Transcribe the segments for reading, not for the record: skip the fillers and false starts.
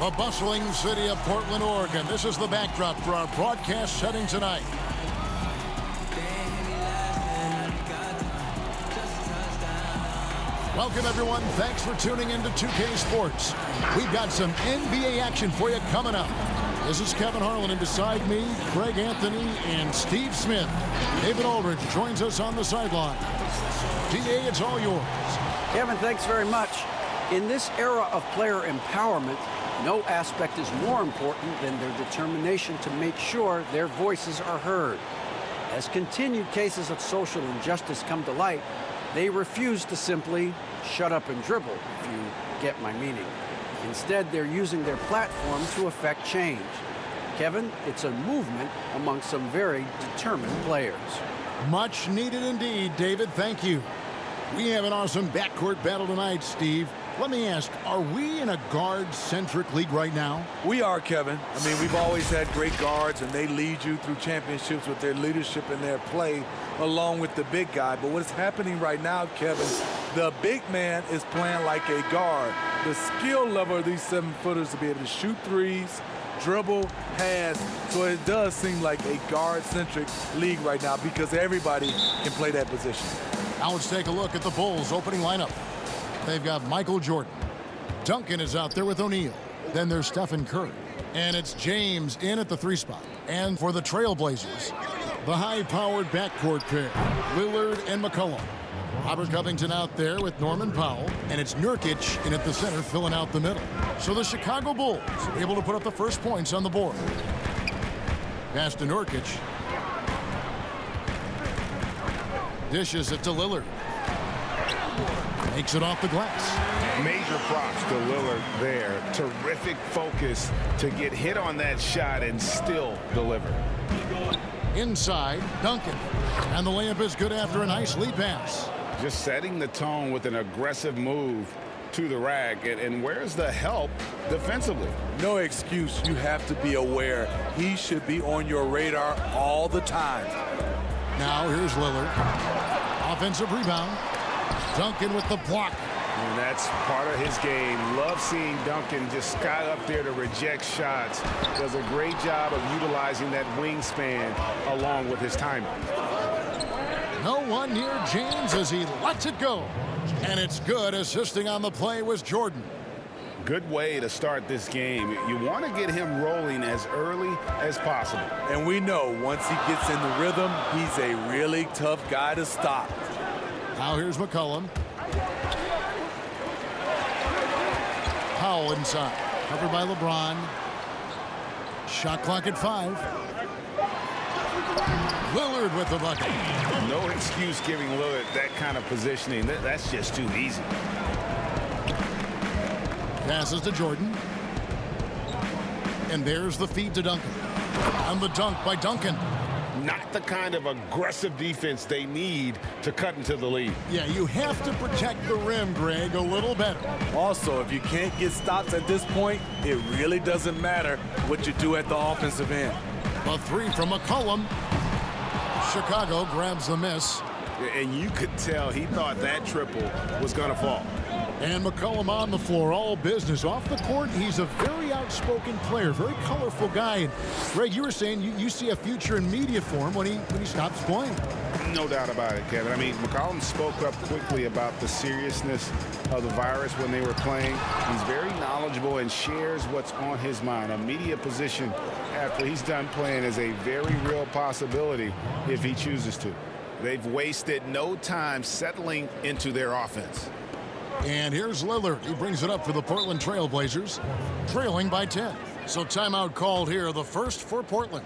the bustling city of Portland, Oregon. This is the backdrop for our broadcast setting tonight. Welcome, everyone. Thanks for tuning in to 2K Sports. We've got some NBA action for you coming up. This is Kevin Harlan, and beside me, Craig Anthony and Steve Smith. David Aldridge joins us on the sideline. DA, it's all yours. Kevin, thanks very much. In this era of player empowerment, no aspect is more important than their determination to make sure their voices are heard. As continued cases of social injustice come to light, they refuse to simply shut up and dribble, if you get my meaning. Instead, they're using their platform to affect change. Kevin, it's a movement among some very determined players. Much needed indeed, David. Thank you. We have an awesome backcourt battle tonight, Steve. Let me ask, are we in a guard-centric league right now? We are, Kevin. I mean, we've always had great guards, and they lead you through championships with their leadership and their play, along with the big guy. But what's happening right now, Kevin, the big man is playing like a guard. The skill level of these 7-footers to be able to shoot threes, dribble, pass. So it does seem like a guard-centric league right now because everybody can play that position. Now let's take a look at the Bulls' opening lineup. They've got Michael Jordan. Duncan is out there with O'Neal. Then there's Stephen Curry. And it's James in at the 3 spot. And for the Trailblazers, the high-powered backcourt pair, Lillard and McCollum. Robert Covington out there with Norman Powell. And it's Nurkic in at the center filling out the middle. So the Chicago Bulls able to put up the first points on the board. Pass to Nurkic. Dishes it to Lillard. Makes it off the glass. Major props to Lillard there. Terrific focus to get hit on that shot and still deliver. Inside, Duncan. And the layup is good after a nice lead pass. Just setting the tone with an aggressive move to the rack. And where's the help defensively? No excuse. You have to be aware. He should be on your radar all the time. Now here's Lillard. Offensive rebound. Duncan with the block. And that's part of his game. Love seeing Duncan just sky up there to reject shots. Does a great job of utilizing that wingspan along with his timing. No one near James as he lets it go. And it's good. Assisting on the play was Jordan. Good way to start this game. You want to get him rolling as early as possible. And we know once he gets in the rhythm, he's a really tough guy to stop. Now here's McCollum. Powell inside. Covered by LeBron. Shot clock at 5. Lillard with the bucket. No excuse giving Lillard that kind of positioning. That's just too easy. Passes to Jordan. And there's the feed to Duncan. And the dunk by Duncan. Not the kind of aggressive defense they need to cut into the lead. Yeah, you have to protect the rim, Greg, a little better. Also, if you can't get stops at this point, it really doesn't matter what you do at the offensive end. A 3 from McCollum. Chicago grabs the miss. And you could tell he thought that triple was going to fall. And McCollum on the floor, all business. Off the court, he's a very outspoken player, very colorful guy. And Greg, you were saying you see a future in media for him when he stops playing. No doubt about it, Kevin. I mean, McCollum spoke up quickly about the seriousness of the virus when they were playing. He's very knowledgeable and shares what's on his mind. A media position after he's done playing is a very real possibility if he chooses to. They've wasted no time settling into their offense. And here's Lillard. He brings it up for the Portland Trailblazers, trailing by 10. So timeout called here, the first for Portland.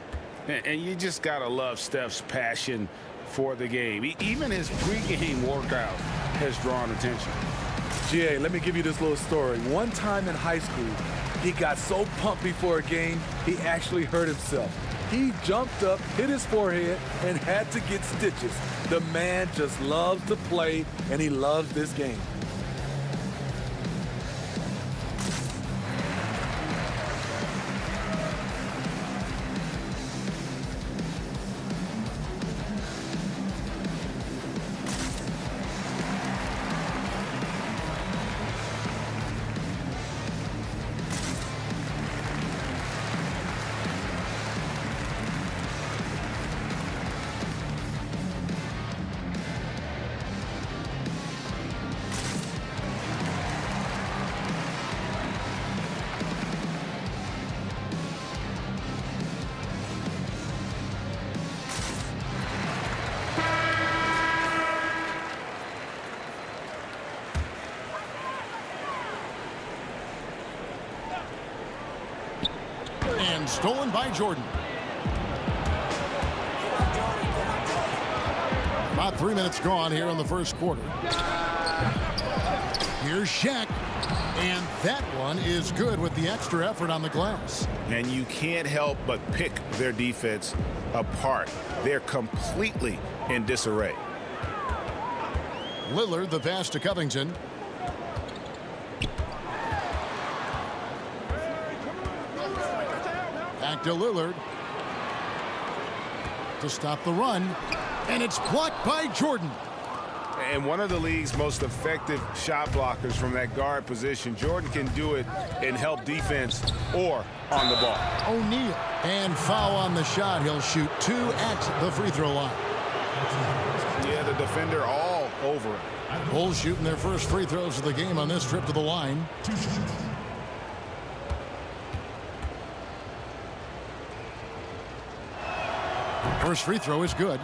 And you just got to love Steph's passion for the game. Even his pregame workout has drawn attention. GA, let me give you this little story. One time in high school, he got so pumped before a game, he actually hurt himself. He jumped up, hit his forehead, and had to get stitches. The man just loves to play, and he loves this game. And stolen by Jordan. About 3 minutes gone here in the first quarter. Here's Shaq. And that one is good with the extra effort on the glass. And you can't help but pick their defense apart. They're completely in disarray. Lillard, the pass to Covington. Back to Lillard. To stop the run. And it's blocked by Jordan. And one of the league's most effective shot blockers from that guard position. Jordan can do it and help defense or on the ball. O'Neal. And foul on the shot. He'll shoot 2 at the free throw line. Yeah, the defender all over it. Bulls shooting their first free throws of the game on this trip to the line. First free throw is good.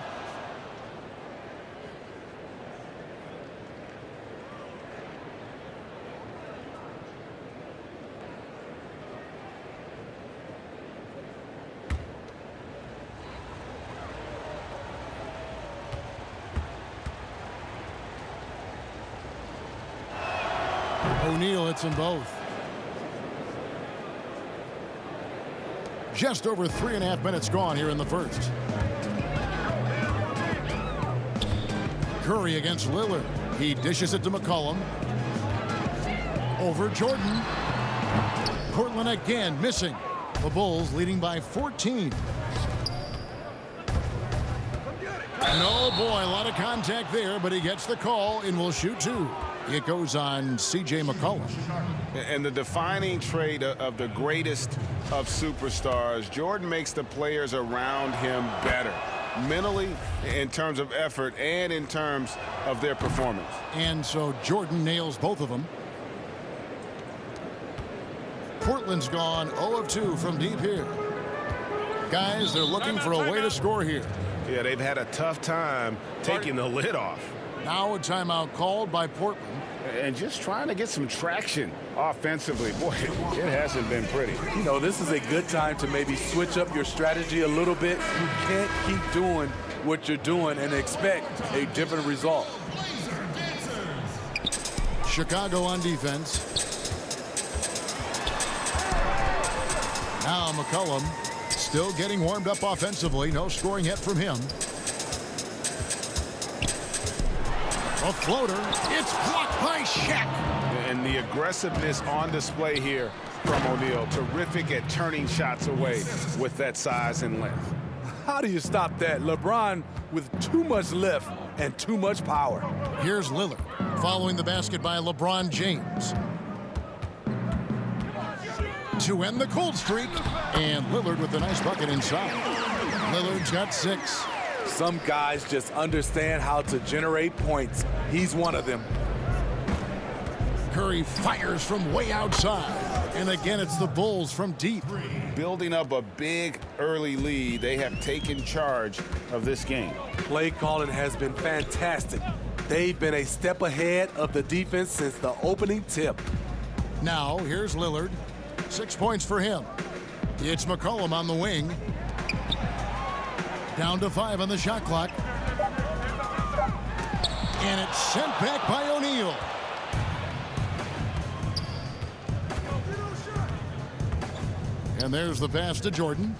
O'Neal hits them both. Just over 3.5 minutes gone here in the first. Curry against Lillard. He dishes it to McCollum. Over Jordan. Portland again missing. The Bulls leading by 14. No, boy, a lot of contact there, but he gets the call and will shoot 2. It goes on C.J. McCollum. And the defining trait of the greatest of superstars, Jordan makes the players around him better. Mentally, in terms of effort, and in terms of their performance. And so Jordan nails both of them. Portland's gone 0 of 2 from deep here. Guys, they're looking for a way to score here. Yeah, they've had a tough time taking the lid off. Now a timeout called by Portland. And just trying to get some traction offensively. Boy, it hasn't been pretty. You know, this is a good time to maybe switch up your strategy a little bit. You can't keep doing what you're doing and expect a different result. Chicago on defense. Now McCollum still getting warmed up offensively. No scoring yet from him. A floater. It's blocked by Shaq. And the aggressiveness on display here from O'Neal. Terrific at turning shots away with that size and length. How do you stop that? LeBron with too much lift and too much power. Here's Lillard following the basket by LeBron James. To end the cold streak. And Lillard with a nice bucket inside. Lillard's got 6. Some guys just understand how to generate points. He's one of them. Curry fires from way outside. And again, it's the Bulls from deep. Building up a big early lead, they have taken charge of this game. Play calling has been fantastic. They've been a step ahead of the defense since the opening tip. Now, here's Lillard. 6 points for him. It's McCollum on the wing. Down to 5 on the shot clock. And it's sent back by O'Neal. And there's the pass to Jordan.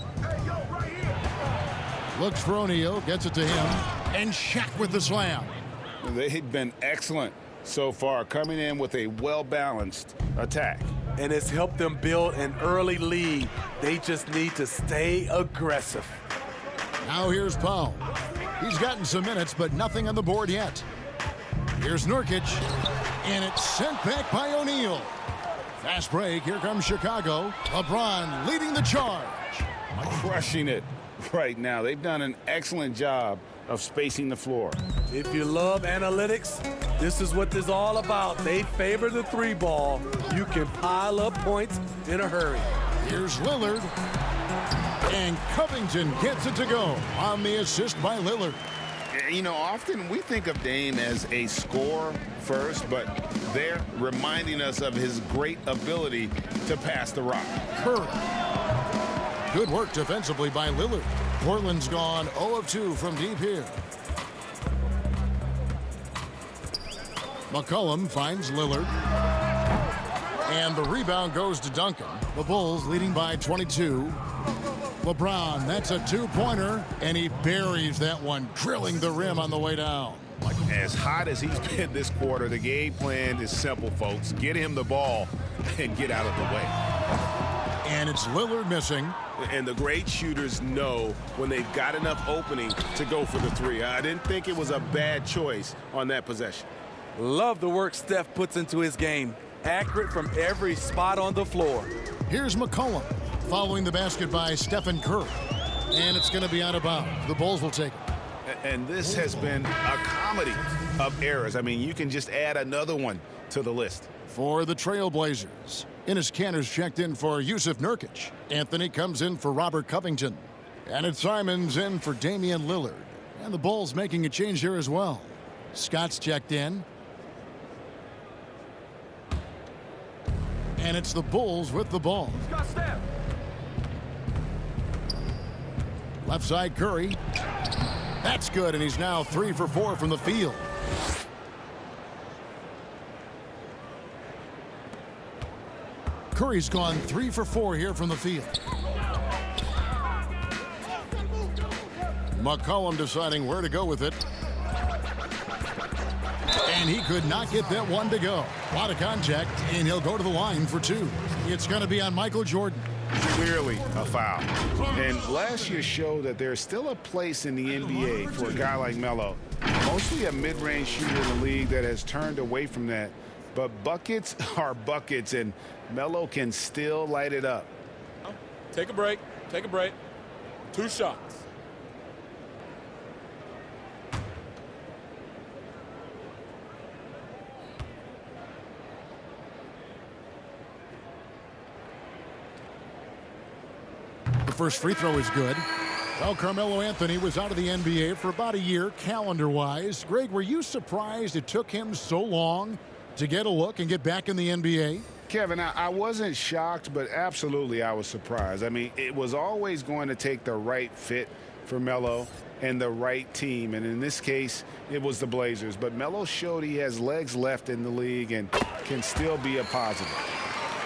Looks for O'Neal, gets it to him. And Shaq with the slam. They've been excellent so far, coming in with a well-balanced attack. And it's helped them build an early lead. They just need to stay aggressive. Now here's Powell. He's gotten some minutes, but nothing on the board yet. Here's Nurkic. And it's sent back by O'Neal. Fast break. Here comes Chicago. LeBron leading the charge. Crushing it right now. They've done an excellent job of spacing the floor. If you love analytics, this is what this is all about. They favor the 3 ball. You can pile up points in a hurry. Here's Lillard. And Covington gets it to go on the assist by Lillard. You know, often we think of Dame as a scorer first, but they're reminding us of his great ability to pass the rock. Curry. Good work defensively by Lillard. Portland's gone 0 of 2 from deep here. McCollum finds Lillard. And the rebound goes to Duncan. The Bulls leading by 22. LeBron, that's a two-pointer, and he buries that one, drilling the rim on the way down. As hot as he's been this quarter, the game plan is simple, folks. Get him the ball and get out of the way. And it's Lillard missing. And the great shooters know when they've got enough opening to go for the three. I didn't think it was a bad choice on that possession. Love the work Steph puts into his game. Accurate from every spot on the floor. Here's McCollum following the basket by Stephen Curry. And it's going to be out of bounds. The Bulls will take it. And this has been a comedy of errors. I mean, you can just add another one to the list. For the Trailblazers, Enes Kanter's checked in for Yusuf Nurkic. Anthony comes in for Robert Covington. And it's Simons in for Damian Lillard. And the Bulls making a change here as well. Scott's checked in. And it's the Bulls with the ball. Left side Curry. That's good, and he's now 3 for 4 from the field. Curry's gone 3 for 4 here from the field. McCollum deciding where to go with it. And he could not get that one to go. A lot of contact, and he'll go to the line for 2. It's going to be on Michael Jordan. Clearly a foul. And last year showed that there's still a place in the NBA for a guy like Melo. Mostly a mid-range shooter in the league that has turned away from that. But buckets are buckets, and Melo can still light it up. Take a break. Take a break. 2 shots. First free throw is good. Well, Carmelo Anthony was out of the NBA for about a year, calendar-wise. Greg, were you surprised it took him so long to get a look and get back in the NBA? Kevin, I wasn't shocked, but absolutely I was surprised. I mean, it was always going to take the right fit for Melo and the right team. And in this case, it was the Blazers. But Melo showed he has legs left in the league and can still be a positive.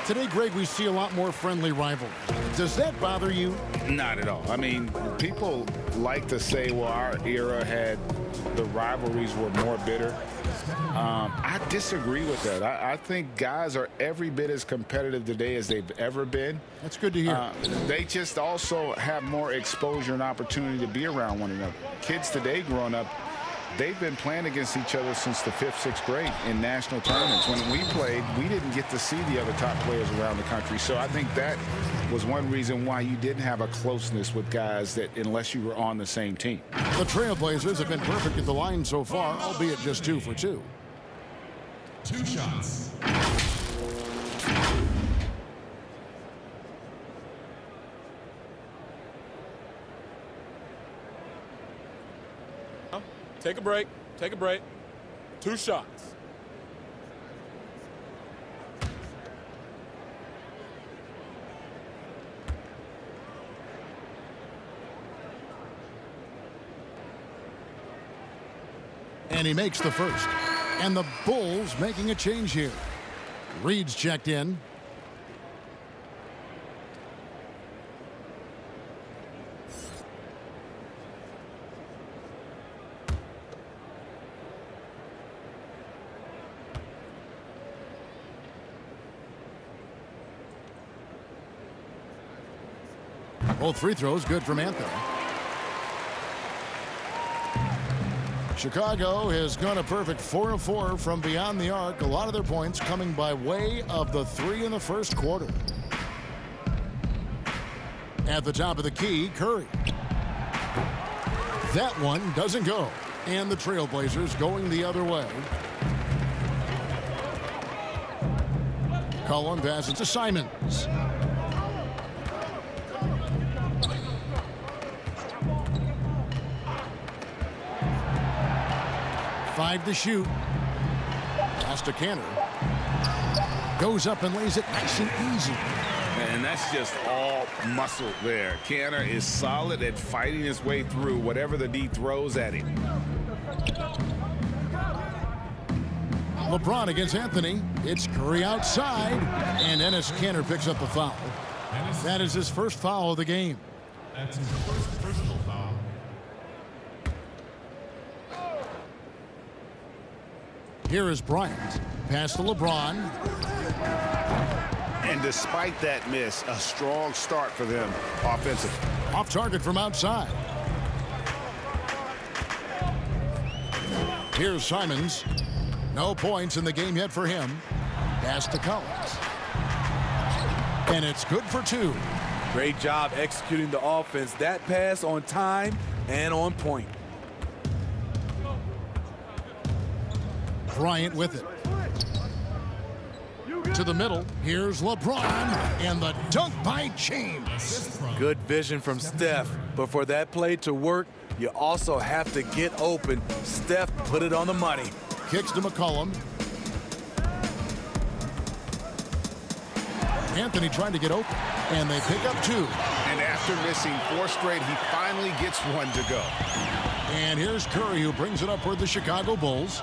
Today, Greg, we see a lot more friendly rivalries. Does that bother you? Not at all. I mean, people like to say, well, our era had the rivalries were more bitter. I disagree with that. I think guys are every bit as competitive today as they've ever been. That's good to hear. They just also have more exposure and opportunity to be around one another. Kids today growing up, they've been playing against each other since the 5th, 6th grade in national tournaments. When we played, we didn't get to see the other top players around the country. So I think that was one reason why you didn't have a closeness with guys that unless you were on the same team. The Trailblazers have been perfect at the line so far, albeit just 2 for 2. 2 shots. Take a break. Take a break. 2 shots. And he makes the first. And the Bulls making a change here. Reed's checked in. Both free throws good from Anthony. Chicago has gone a perfect 4 of 4 from beyond the arc. A lot of their points coming by way of the 3 in the first quarter. At the top of the key, Curry. That one doesn't go. And the Trailblazers going the other way. Cullen passes to Simons. Five to shoot. Pass to Kanter. Goes up and lays it nice and easy. And that's just all muscle there. Kanter is solid at fighting his way through whatever the D throws at him. LeBron against Anthony. It's Curry outside, and Enes Kanter picks up the foul. That is his first foul of the game. That's his first personal foul. Here is Bryant. Pass to LeBron. And despite that miss, a strong start for them offensively. Off target from outside. Here's Simons. No points in the game yet for him. Pass to Collins. And it's good for 2. Great job executing the offense. That pass on time and on point. Bryant with it. To the middle. Here's LeBron. And the dunk by James. Good vision from Steph. But for that play to work, you also have to get open. Steph put it on the money. Kicks to McCollum. Anthony trying to get open. And they pick up 2. And after missing 4 straight, he finally gets one to go. And here's Curry, who brings it up for the Chicago Bulls.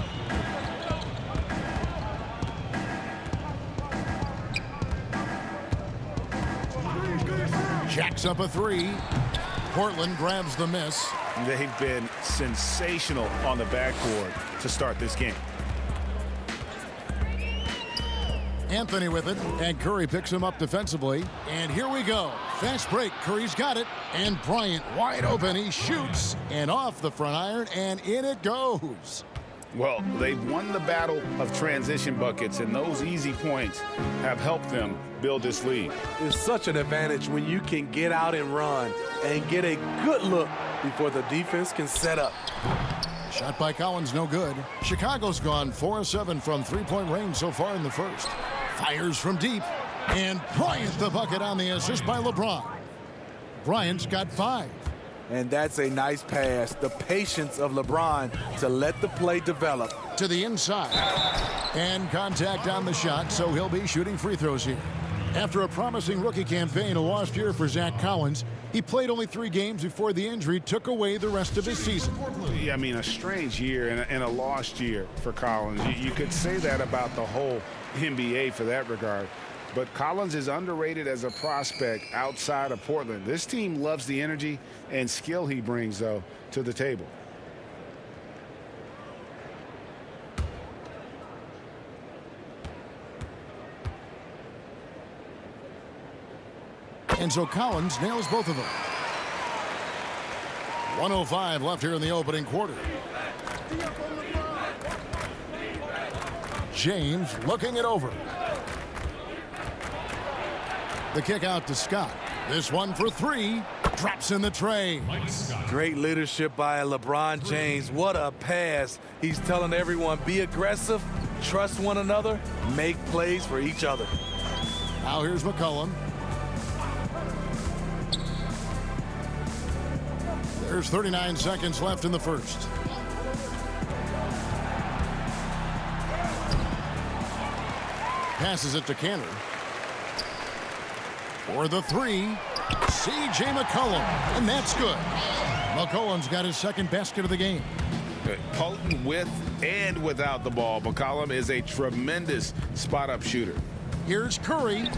Jacks up a 3. Portland grabs the miss. They've been sensational on the backboard to start this game. Anthony with it, and Curry picks him up defensively. And here we go. Fast break. Curry's got it. And Bryant wide open. He shoots. And off the front iron, and in it goes. Well, they've won the battle of transition buckets, and those easy points have helped them build this lead. It's such an advantage when you can get out and run and get a good look before the defense can set up. Shot by Collins, no good. Chicago's gone 4-7 from three-point range so far in the first. Fires from deep. And Bryant the bucket on the assist by LeBron. Bryant's got 5. And that's a nice pass. The patience of LeBron to let the play develop. To the inside. And contact on the shot, so he'll be shooting free throws here. After a promising rookie campaign, a lost year for Zach Collins, he played only 3 games before the injury took away the rest of his season. Yeah, I mean, a strange year and a lost year for Collins. You could say that about the whole NBA for that regard. But Collins is underrated as a prospect outside of Portland. This team loves the energy and skill he brings, though, to the table. And so Collins nails both of them. 1:05 left here in the opening quarter. James looking it over. The kick out to Scott. This one for 3. Drops in the tray. Great leadership by LeBron James. What a pass. He's telling everyone, be aggressive, trust one another, make plays for each other. Now here's McCollum. There's 39 seconds left in the first. Passes it to Kanter. For the 3, C.J. McCollum, and that's good. McCollum's got his second basket of the game. Potent with and without the ball. McCollum is a tremendous spot-up shooter. Here's Curry.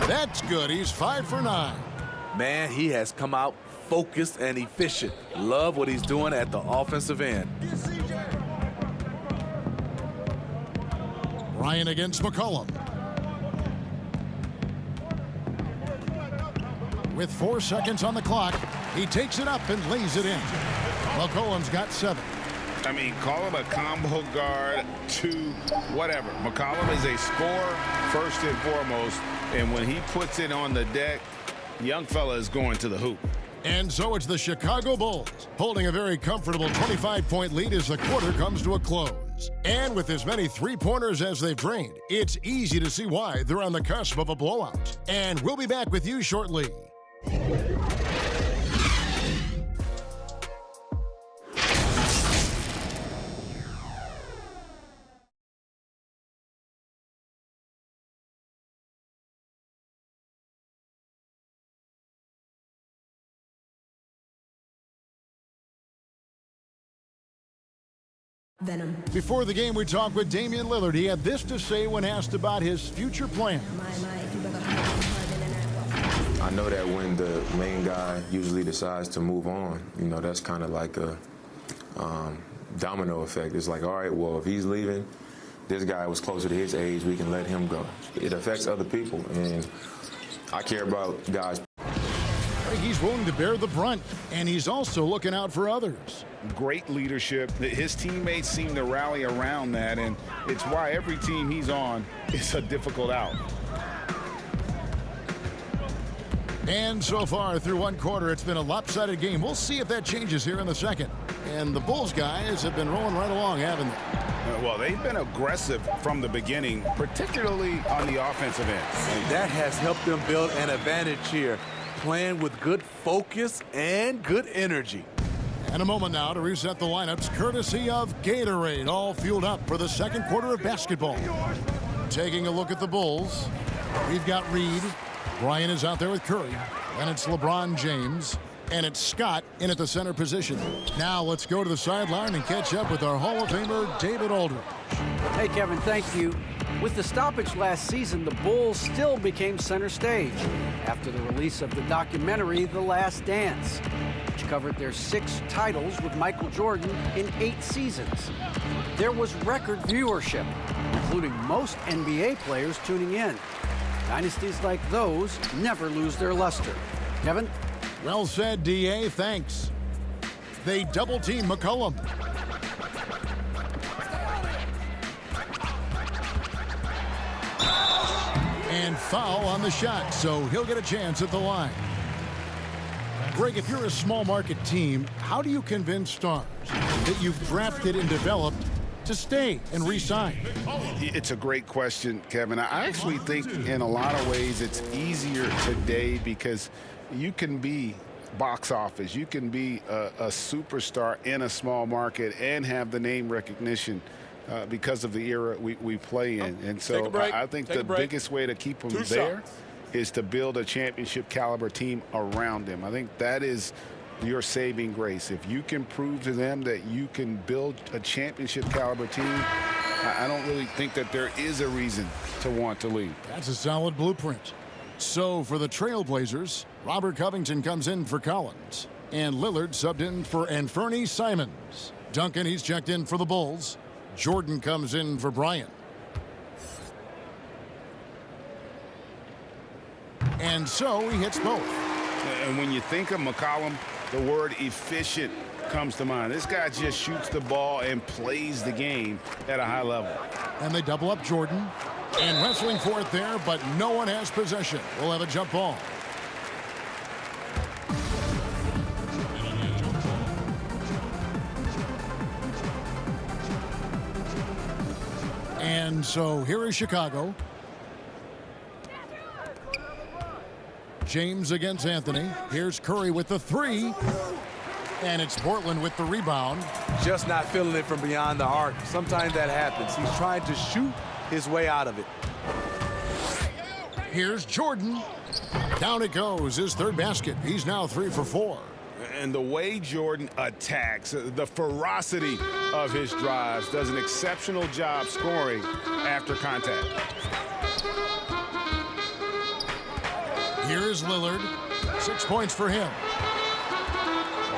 That's good. He's 5 for 9. Man, he has come out focused and efficient. Love what he's doing at the offensive end. Bryant against McCollum. With 4 seconds on the clock, he takes it up and lays it in. McCollum's got 7. I mean, call him a combo guard, 2, whatever. McCollum is a scorer first and foremost, and when he puts it on the deck, young fella is going to the hoop. And so it's the Chicago Bulls holding a very comfortable 25-point lead as the quarter comes to a close. And with as many three-pointers as they've drained, it's easy to see why they're on the cusp of a blowout. And we'll be back with you shortly. Venom. Before the game, we talked with Damian Lillard. He had this to say when asked about his future plans. If you better hard than an apple. I know that when the main guy usually decides to move on, that's kind of like a domino effect. It's like, all right, well, if he's leaving, this guy was closer to his age, we can let him go. It affects other people, and I care about guys. He's willing to bear the brunt, and he's also looking out for others. Great leadership. His teammates seem to rally around that, and it's why every team he's on is a difficult out. And so far through one quarter, it's been a lopsided game. We'll see if that changes here in the second. And the Bulls guys have been rolling right along, haven't they? Well, they've been aggressive from the beginning, particularly on the offensive end. And that has helped them build an advantage here, playing with good focus and good energy. And a moment now to reset the lineups, courtesy of Gatorade, all fueled up for the second quarter of basketball. Taking a look at the Bulls, we've got Reed. Bryant is out there with Curry. And it's LeBron James. And it's Scott in at the center position. Now let's go to the sideline and catch up with our Hall of Famer, David Aldridge. Hey, Kevin, thank you. With the stoppage last season, the Bulls still became center stage after the release of the documentary The Last Dance, which covered their 6 titles with Michael Jordan in 8 seasons. There was record viewership, including most NBA players tuning in. Dynasties like those never lose their luster. Kevin? Well said, D.A. Thanks. They double-team McCollum. And foul on the shot, so he'll get a chance at the line. Greg, if you're a small market team, how do you convince stars that you've drafted and developed to stay and re-sign? It's a great question, Kevin. I actually think in a lot of ways it's easier today because you can be box office. You can be a superstar in a small market and have the name recognition because of the era we play in. And so I think the biggest way to keep them there is to build a championship caliber team around them. I think that is your saving grace. If you can prove to them that you can build a championship caliber team, I don't really think that there is a reason to want to leave. That's a solid blueprint. So for the Trailblazers, Robert Covington comes in for Collins. And Lillard subbed in for Anfernee Simons. Duncan, he's checked in for the Bulls. Jordan comes in for Bryant. And so he hits both. And when you think of McCollum, the word efficient comes to mind. This guy just shoots the ball and plays the game at a high level. And they double up Jordan. And wrestling for it there, but no one has possession. We'll have a jump ball. And so here is Chicago. James against Anthony. Here's Curry with the 3. And it's Portland with the rebound. Just not feeling it from beyond the arc. Sometimes that happens. He's trying to shoot his way out of it. Here's Jordan. Down it goes, his 3rd basket. He's now 3 for 4. And the way Jordan attacks, the ferocity of his drives, does an exceptional job scoring after contact. Here's Lillard. 6 points for him.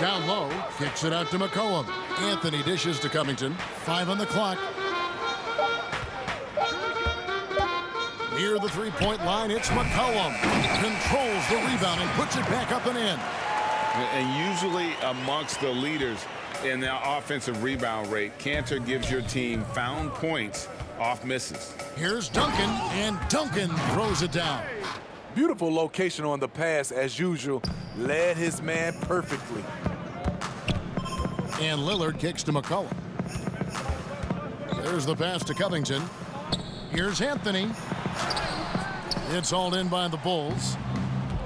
Down low, kicks it out to McCollum. Anthony dishes to Covington. 5 on the clock. Near the 3-point line, it's McCollum. Controls the rebound and puts it back up and in. And usually amongst the leaders in the offensive rebound rate, Cantor gives your team found points off misses. Here's Duncan, and Duncan throws it down. Beautiful location on the pass, as usual. Led his man perfectly. And Lillard kicks to McCollum. There's the pass to Covington. Here's Anthony. It's hauled in by the Bulls.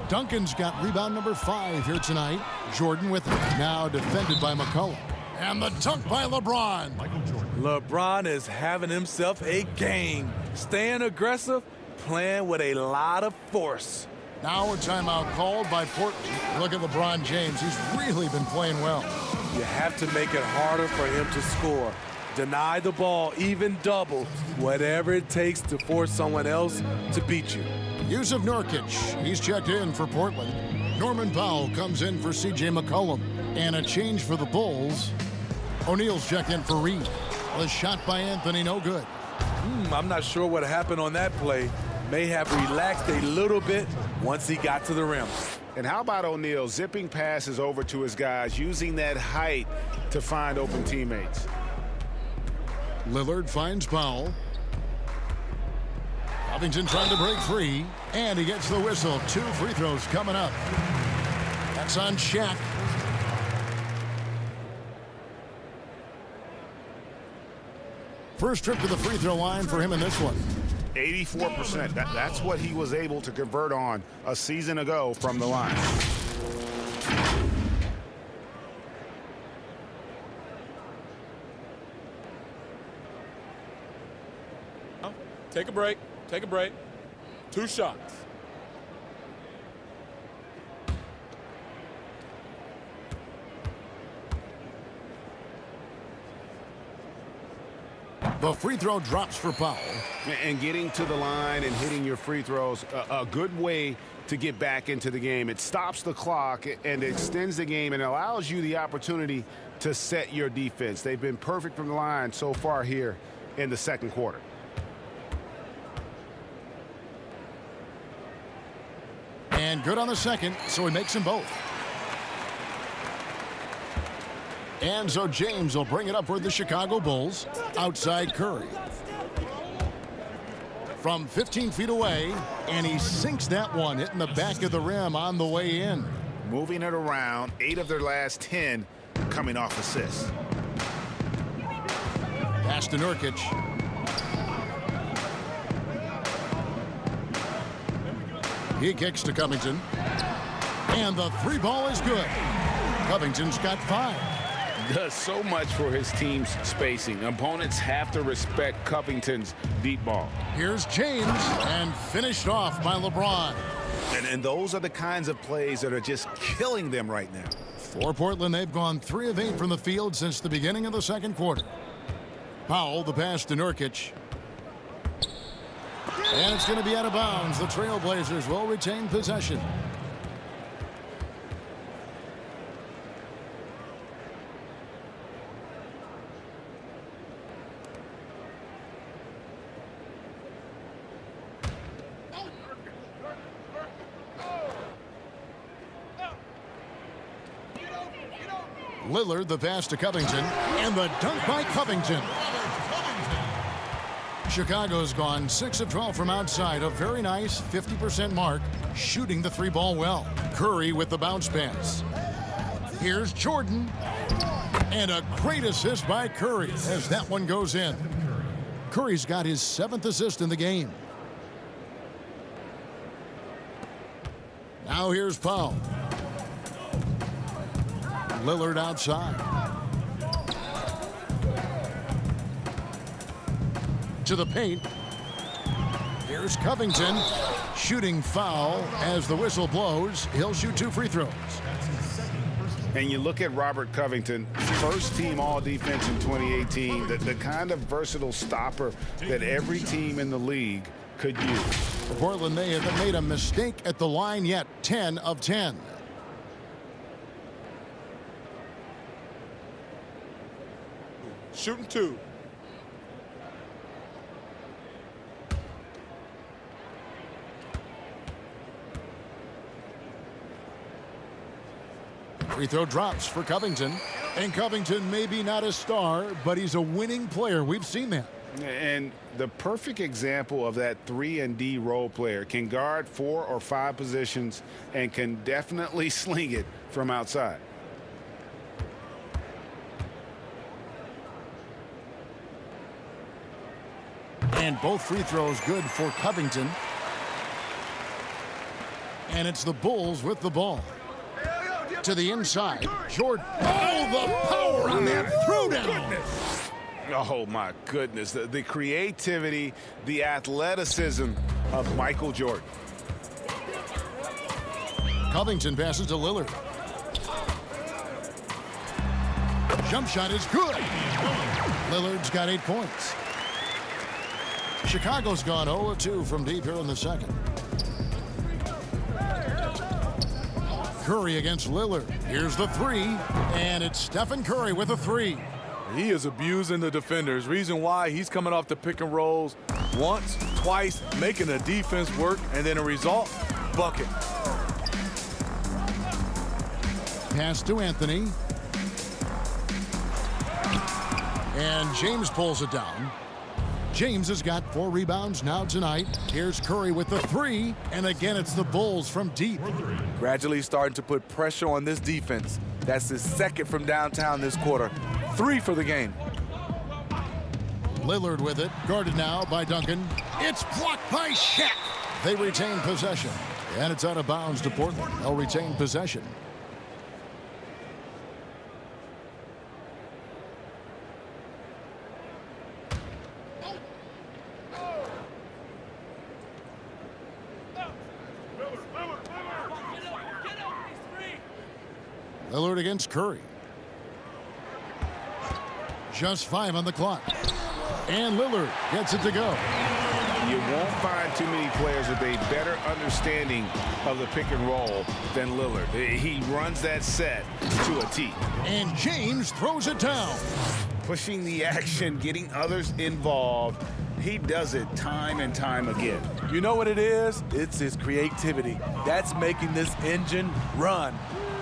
Duncan's got rebound number 5 here tonight. Jordan with it. Now defended by McCollum. And the dunk by LeBron. Michael Jordan. LeBron is having himself a game. Staying aggressive, playing with a lot of force. Now a timeout called by Portland. Look at LeBron James. He's really been playing well. You have to make it harder for him to score. Deny the ball, even double, whatever it takes to force someone else to beat you. Yusuf Nurkic, he's checked in for Portland. Norman Powell comes in for C.J. McCollum. And a change for the Bulls. O'Neal's checked in for Reed. The shot by Anthony, no good. I'm not sure what happened on that play. May have relaxed a little bit once he got to the rim. And how about O'Neal zipping passes over to his guys, using that height to find open teammates? Lillard finds Powell. Covington trying to break free, and he gets the whistle. 2 free throws coming up. That's on Shaq. First trip to the free throw line for him in this one. 84%. That's what he was able to convert on a season ago from the line. Take a break. Take a break. 2 shots. The free throw drops for Powell. And getting to the line and hitting your free throws, a good way to get back into the game. It stops the clock and extends the game and allows you the opportunity to set your defense. They've been perfect from the line so far here in the second quarter. And good on the second, so he makes them both. And so James will bring it up for the Chicago Bulls. Outside Curry. From 15 feet away, and he sinks that one, hitting the back of the rim on the way in. Moving it around, 8 of their last 10 coming off assists. Pass to Nurkic. He kicks to Covington. And the 3 ball is good. Covington's got 5. Does so much for his team's spacing. Opponents have to respect Covington's deep ball. Here's James, and finished off by LeBron. And those are the kinds of plays that are just killing them right now. For Portland, they've gone 3 of 8 from the field since the beginning of the second quarter. Powell, the pass to Nurkic. And it's going to be out of bounds. The Trailblazers will retain possession. Lillard, the pass to Covington, and the dunk by Covington. Chicago's gone 6 of 12 from outside, a very nice 50% mark, shooting the 3 ball well. Curry with the bounce pass. Here's Jordan, and a great assist by Curry as that one goes in. Curry's got his 7th assist in the game. Now here's Powell. Lillard outside. To the paint. Here's Covington. Shooting foul as the whistle blows. He'll shoot 2 free throws. And you look at Robert Covington, first team all-defense in 2018, the kind of versatile stopper that every team in the league could use. For Portland, they haven't made a mistake at the line yet. 10 of 10. Shooting 2. Free throw drops for Covington. And Covington maybe not a star, but he's a winning player. We've seen that. And the perfect example of that 3-and-D role player. Can guard 4 or 5 positions and can definitely sling it from outside. And both free throws good for Covington. And it's the Bulls with the ball. To the inside, Jordan. Oh, the power on that throwdown. Oh, my goodness. The creativity, the athleticism of Michael Jordan. Covington passes to Lillard. Jump shot is good. Lillard's got 8 points. Chicago's gone 0-2 from deep here in the second. Curry against Lillard. Here's the three, and it's Stephen Curry with a three. He is abusing the defenders. Reason why he's coming off the pick and rolls once, twice, making the defense work, and then a result, bucket. Pass to Anthony. And James pulls it down. James has got 4 rebounds now tonight. Here's Curry with the three, and again it's the Bulls from deep. Gradually starting to put pressure on this defense. That's his second from downtown this quarter. 3 for the game. Lillard with it, guarded now by Duncan. It's blocked by Shaq. They retain possession, and it's out of bounds to Portland. They'll retain possession. Lillard against Curry. Just 5 on the clock. And Lillard gets it to go. You won't find too many players with a better understanding of the pick and roll than Lillard. He runs that set to a T. And James throws it down. Pushing the action, getting others involved. He does it time and time again. You know what it is? It's his creativity. That's making this engine run.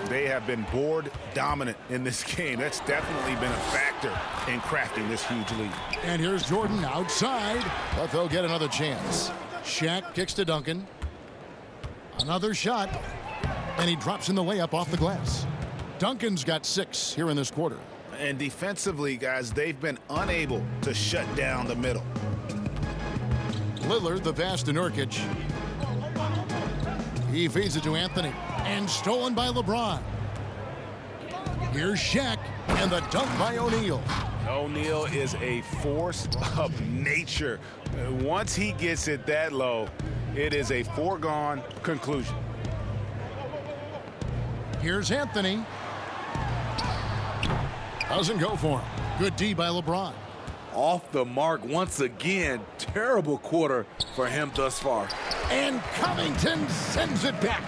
They have been board dominant in this game. That's definitely been a factor in crafting this huge lead. And here's Jordan outside, but they'll get another chance. Shaq kicks to Duncan. Another shot, and he drops in the layup off the glass. Duncan's got 6 here in this quarter. And defensively, guys, they've been unable to shut down the middle. Lillard, the pass to Nurkic. He feeds it to Anthony. And stolen by LeBron. Here's Shaq, and the dunk by O'Neal. O'Neal is a force of nature. Once he gets it that low, it is a foregone conclusion. Here's Anthony. Doesn't go for him. Good D by LeBron. Off the mark once again. Terrible quarter for him thus far. And Covington sends it back.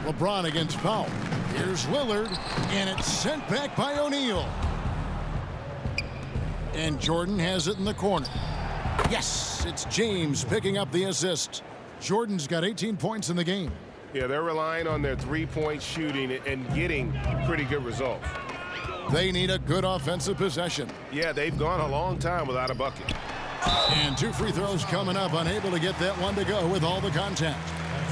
LeBron against Powell. Here's Lillard, and it's sent back by O'Neal. And Jordan has it in the corner. Yes, it's James picking up the assist. Jordan's got 18 points in the game. Yeah, they're relying on their three-point shooting and getting pretty good results. They need a good offensive possession. Yeah, they've gone a long time without a bucket. And 2 free throws coming up, unable to get that one to go with all the contact.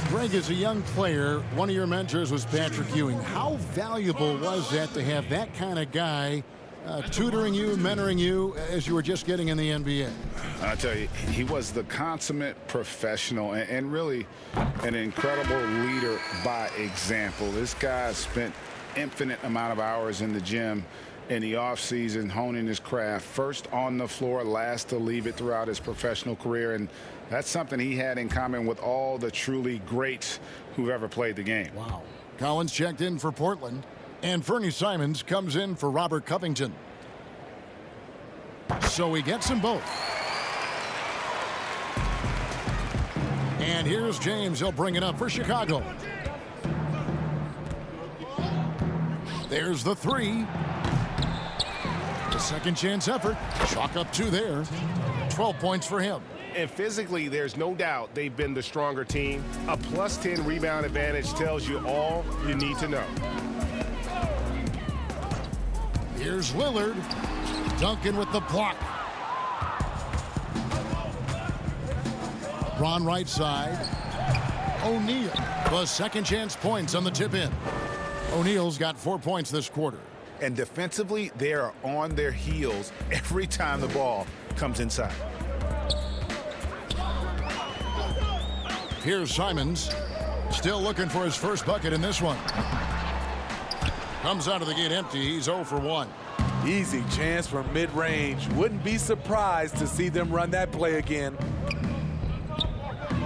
Greg, as a young player, one of your mentors was Patrick Ewing. How valuable was that to have that kind of guy tutoring you, mentoring you as you were just getting in the NBA? I tell you, he was the consummate professional and really an incredible leader by example. This guy spent infinite amount of hours in the gym in the offseason honing his craft, first on the floor, last to leave it throughout his professional career. And that's something he had in common with all the truly greats who've ever played the game. Wow. Collins checked in for Portland, and Fernie Simons comes in for Robert Covington. So he gets them both. And here's James. He'll bring it up for Chicago. There's the three. The second chance effort. Chalk up 2 there. 12 points for him. And physically, there's no doubt they've been the stronger team. A +10 rebound advantage tells you all you need to know. Here's Lillard. Duncan with the block. Ron right side. O'Neal. The second chance points on the tip in. O'Neal's got 4 points this quarter. And defensively, they are on their heels every time the ball comes inside. Here's Simons. Still looking for his first bucket in this one. Comes out of the gate empty. He's 0 for 1. Easy chance from mid-range. Wouldn't be surprised to see them run that play again.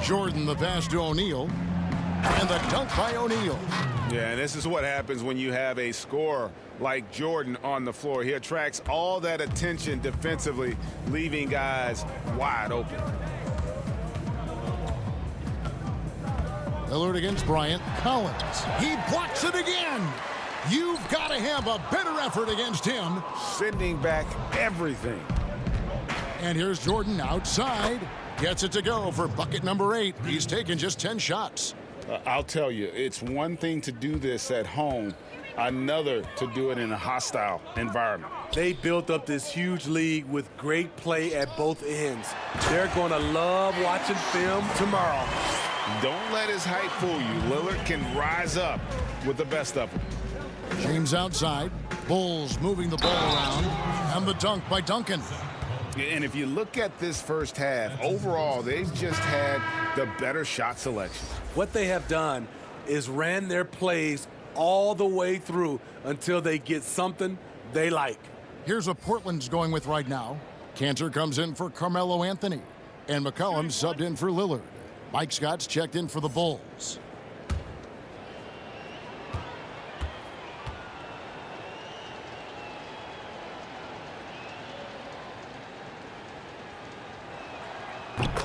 Jordan the pass to O'Neal. And the dunk by O'Neal. Yeah, and this is what happens when you have a scorer like Jordan on the floor. He attracts all that attention defensively, leaving guys wide open. Lillard against Bryant. Collins. He blocks it again. You've got to have a better effort against him. Sending back everything. And here's Jordan outside. Gets it to go for bucket number 8. He's taken just 10 shots. I'll tell you, it's one thing to do this at home, another to do it in a hostile environment. They built up this huge lead with great play at both ends. They're going to love watching film tomorrow. Don't let his height fool you. Lillard can rise up with the best of them. James outside. Bulls moving the ball around. And the dunk by Duncan. And if you look at this first half, overall, they've just had the better shot selection. What they have done is ran their plays all the way through until they get something they like. Here's what Portland's going with right now. Cantor comes in for Carmelo Anthony. And McCollum subbed in for Lillard. Mike Scott's checked in for the Bulls.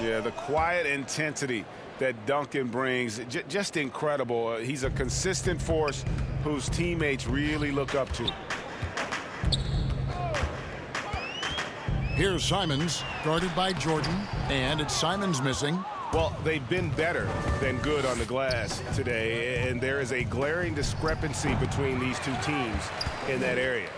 Yeah, the quiet intensity that Duncan brings, just incredible. He's a consistent force whose teammates really look up to. Here's Simons, guarded by Jordan, and it's Simons missing. Well, they've been better than good on the glass today, and there is a glaring discrepancy between these two teams in that area.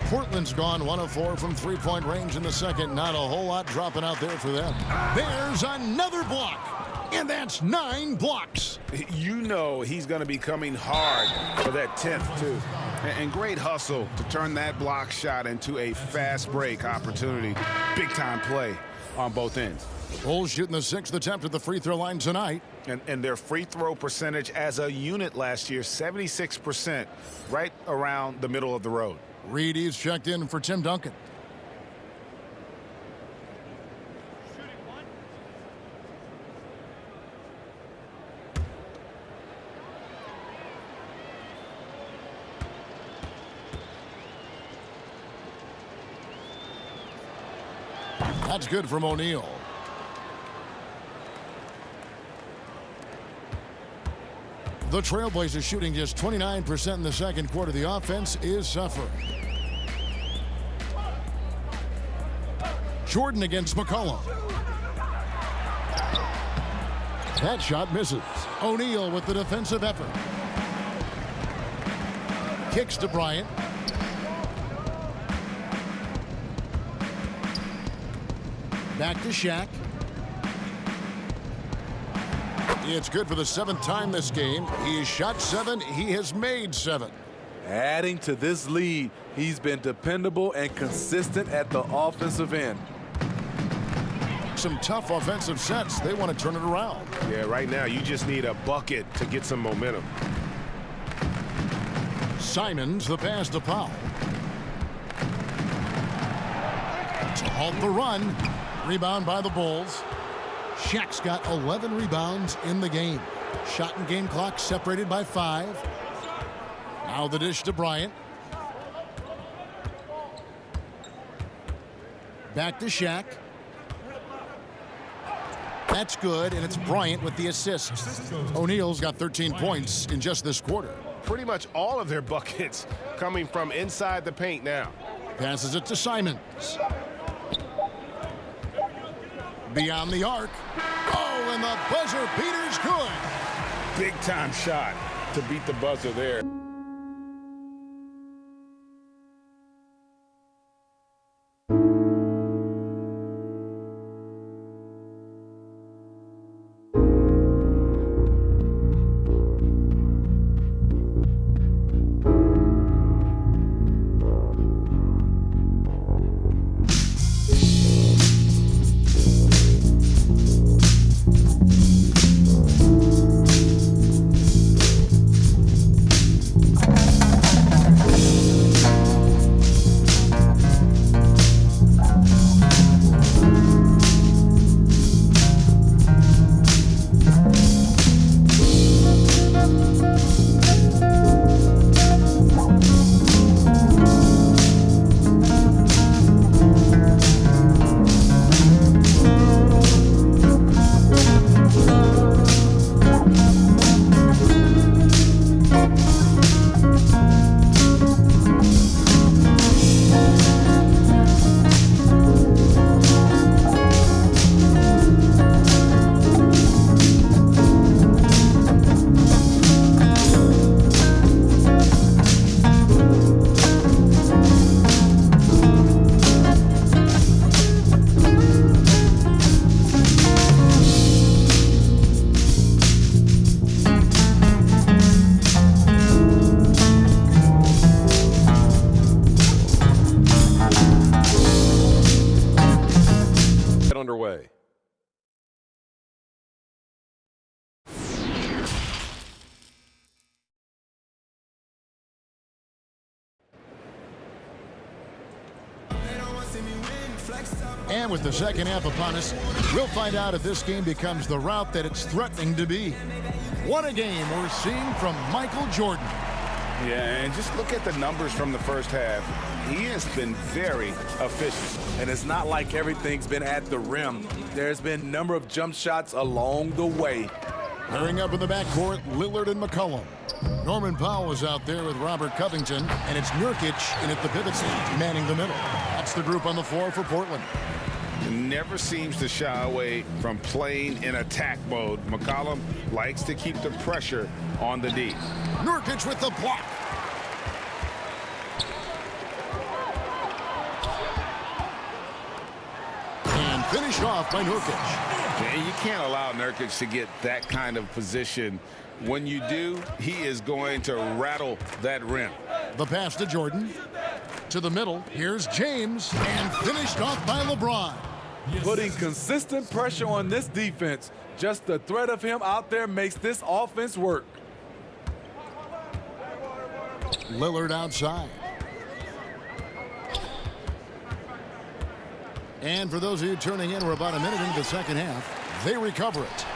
Portland's gone 1 of 4 from three-point range in the second. Not a whole lot dropping out there for them. There's another block, and that's 9 blocks. You know he's going to be coming hard for that 10th, too. And great hustle to turn that block shot into a fast break opportunity. Big-time play on both ends. Bulls shooting the 6th attempt at the free throw line tonight. And their free throw percentage as a unit last year, 76%, right around the middle of the road. Reedy's checked in for Tim Duncan. That's good from O'Neal. The Trailblazers shooting just 29% in the second quarter. The offense is suffering. Jordan against McCollum. That shot misses. O'Neal with the defensive effort. Kicks to Bryant. Back to Shaq. It's good for the 7th time this game. He has shot 7. He has made 7. Adding to this lead, he's been dependable and consistent at the offensive end. Some tough offensive sets. They want to turn it around. Yeah, right now you just need a bucket to get some momentum. Simons, the pass to Powell. To halt the run. Rebound by the Bulls. Shaq's got 11 rebounds in the game. Shot and game clock separated by 5. Now the dish to Bryant. Back to Shaq. That's good, and it's Bryant with the assist. O'Neal's got 13 points in just this quarter. Pretty much all of their buckets coming from inside the paint now. Passes it to Simons. Beyond the arc. Oh, and the buzzer beater's good. Big time shot to beat the buzzer there. And with the second half upon us, we'll find out if this game becomes the route that it's threatening to be. What a game we're seeing from Michael Jordan. Yeah, and just look at the numbers from the first half. He has been very efficient. And it's not like everything's been at the rim. There's been a number of jump shots along the way. Pairing up in the backcourt, Lillard and McCollum. Norman Powell is out there with Robert Covington, and it's Nurkic in at the pivot seat, manning the middle. That's the group on the floor for Portland. Never seems to shy away from playing in attack mode. McCollum likes to keep the pressure on the D. Nurkic with the block. And finished off by Nurkic. And you can't allow Nurkic to get that kind of position. When you do, he is going to rattle that rim. The pass to Jordan. To the middle. Here's James. And finished off by LeBron. Putting consistent pressure on this defense. Just the threat of him out there makes this offense work. Lillard outside. And for those of you turning in, we're about a minute into the second half. They recover it.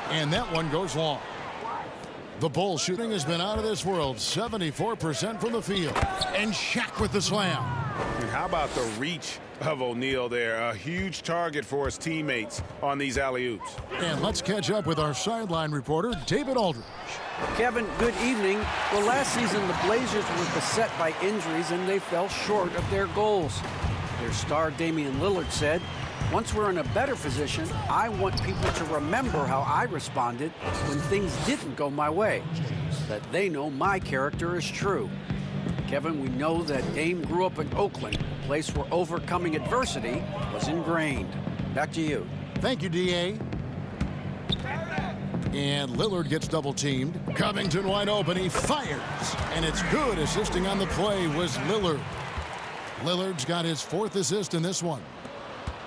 And that one goes long. The Bulls shooting has been out of this world. 74% from the field. And Shaq with the slam. And how about the reach of O'Neal there? A huge target for his teammates on these alley-oops. And let's catch up with our sideline reporter, David Aldridge. Kevin, good evening. Well, last season, the Blazers were beset by injuries, and they fell short of their goals. Their star, Damian Lillard, said, "Once we're in a better position, I want people to remember how I responded when things didn't go my way, so that they know my character is true." Kevin, we know that Dame grew up in Oakland, a place where overcoming adversity was ingrained. Back to you. Thank you, D.A. And Lillard gets double-teamed. Covington wide open. He fires. And it's good. Assisting on the play was Lillard. Lillard's got his fourth assist in this one.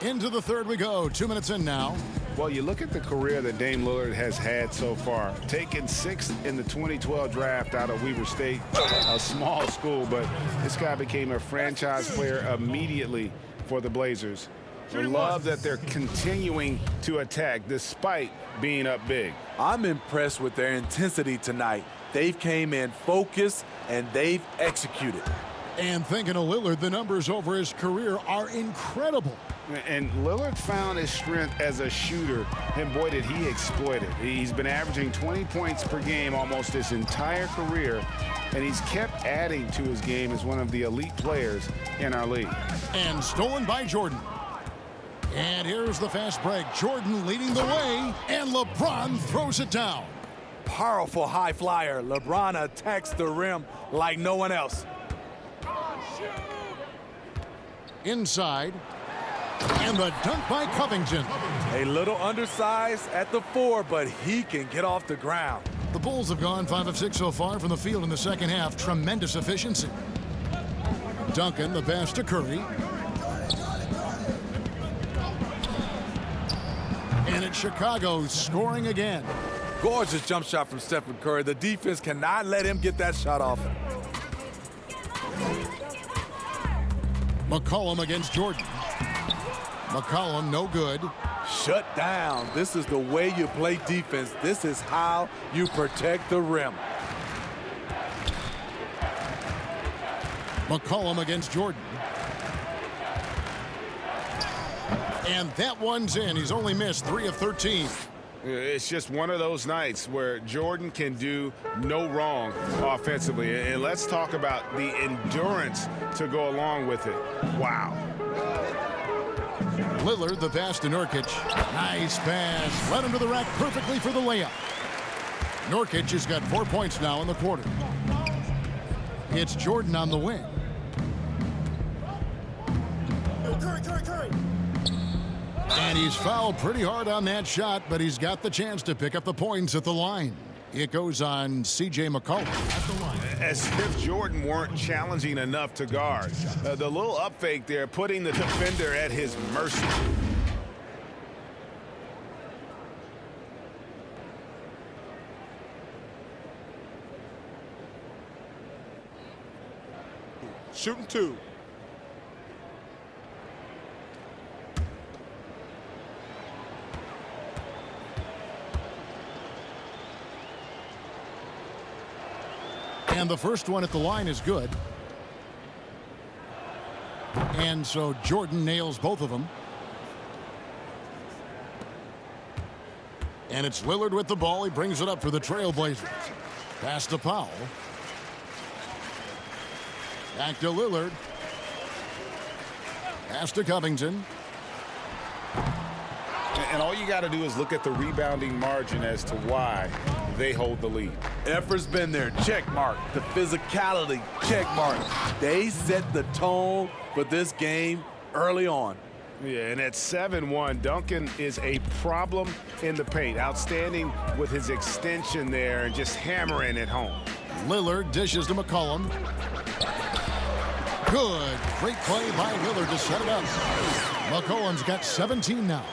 Into the third we go. 2 minutes in now. Well, you look at the career that Dame Lillard has had so far. Taken 6th in the 2012 draft out of Weber State, a small school, but this guy became a franchise player immediately for the Blazers. We love that they're continuing to attack despite being up big. I'm impressed with their intensity tonight. They've came in focused and they've executed. And thinking of Lillard, the numbers over his career are incredible. And Lillard found his strength as a shooter, and boy, did he exploit it. He's been averaging 20 points per game almost his entire career, and he's kept adding to his game as one of the elite players in our league. And stolen by Jordan. And here's the fast break. Jordan leading the way, and LeBron throws it down. Powerful high flyer. LeBron attacks the rim like no one else. Inside. And the dunk by Covington. A little undersized at the 4, but he can get off the ground. The Bulls have gone 5 of 6 so far from the field in the second half. Tremendous efficiency. Duncan, the pass to Curry. And it's Chicago scoring again. Gorgeous jump shot from Stephen Curry. The defense cannot let him get that shot off. McCollum against Jordan. McCollum, no good. Shut down. This is the way you play defense. This is how you protect the rim. McCollum against Jordan. And that one's in. He's only missed 3 of 13. It's just one of those nights where Jordan can do no wrong offensively. And let's talk about the endurance to go along with it. Wow. Lillard, the pass to Nurkic. Nice pass. Led him to the rack perfectly for the layup. Nurkic has got 4 points now in the quarter. It's Jordan on the wing. And he's fouled pretty hard on that shot, but he's got the chance to pick up the points at the line. It goes on C.J. McCollum. As if Jordan weren't challenging enough to guard. The little up fake there, putting the defender at his mercy. Shooting 2. And the first one at the line is good. And so Jordan nails both of them. And it's Lillard with the ball. He brings it up for the Trailblazers. Pass to Powell. Back to Lillard. Pass to Covington. And all you got to do is look at the rebounding margin as to why they hold the lead. Effort's been there, check mark. The physicality, check mark. They set the tone for this game early on. Yeah, and at 7-1, Duncan is a problem in the paint. Outstanding with his extension there and just hammering it home. Lillard dishes to McCollum. Good. Great play by Lillard to set it up. McCollum's got 17 now.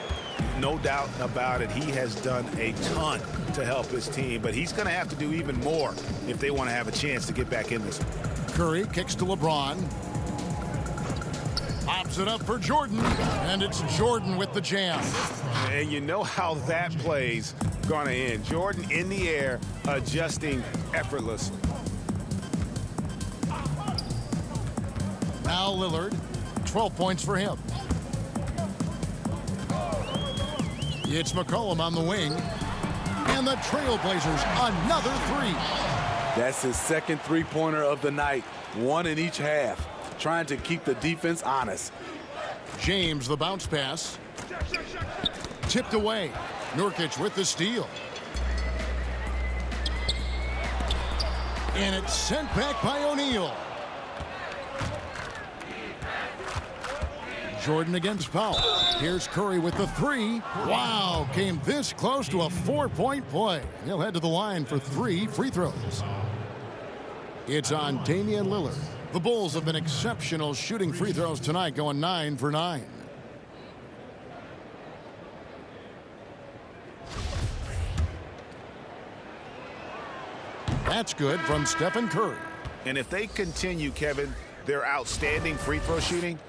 No doubt about it. He has done a ton to help his team, but he's going to have to do even more if they want to have a chance to get back in this one. Curry kicks to LeBron. Pops it up for Jordan, and it's Jordan with the jam. And you know how that play's going to end. Jordan in the air, adjusting effortlessly. Now Lillard, 12 points for him. It's McCollum on the wing. And the Trailblazers, another three. That's his second three-pointer of the night. One in each half. Trying to keep the defense honest. James, the bounce pass. Tipped away. Nurkic with the steal. And it's sent back by O'Neal. Jordan against Powell. Here's Curry with the three. Wow, came this close to a 4-point play. He'll head to the line for 3 free throws. It's on Damian Lillard. The Bulls have been exceptional shooting free throws tonight, going 9 for 9. That's good from Stephen Curry. And if they continue, Kevin, their outstanding free throw shooting,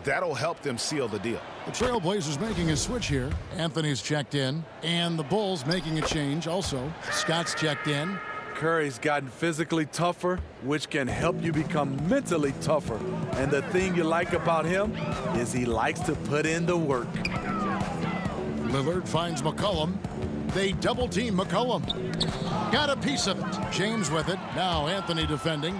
that'll help them seal the deal. The Trailblazers making a switch here. Anthony's checked in, and the Bulls making a change also. Scott's checked in. Curry's gotten physically tougher, which can help you become mentally tougher. And the thing you like about him is he likes to put in the work. Lillard finds McCollum. They double team McCollum. Got a piece of it. James with it. Now Anthony defending.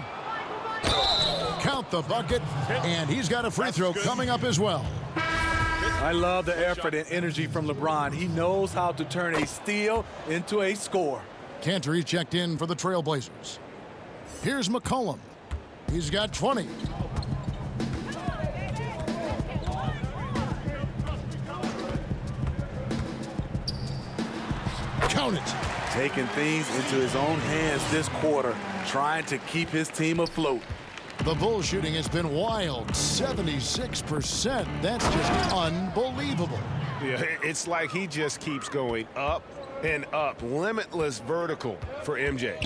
Count the bucket, and he's got a free throw coming up as well. I love the effort and energy from LeBron. He knows how to turn a steal into a score. Cantor, he's checked in for the Trailblazers. Here's McCollum. He's got 20. Count it. Taking things into his own hands this quarter, trying to keep his team afloat. The Bulls shooting has been wild, 76%. That's just unbelievable. Yeah, it's like he just keeps going up and up. Limitless vertical for MJ.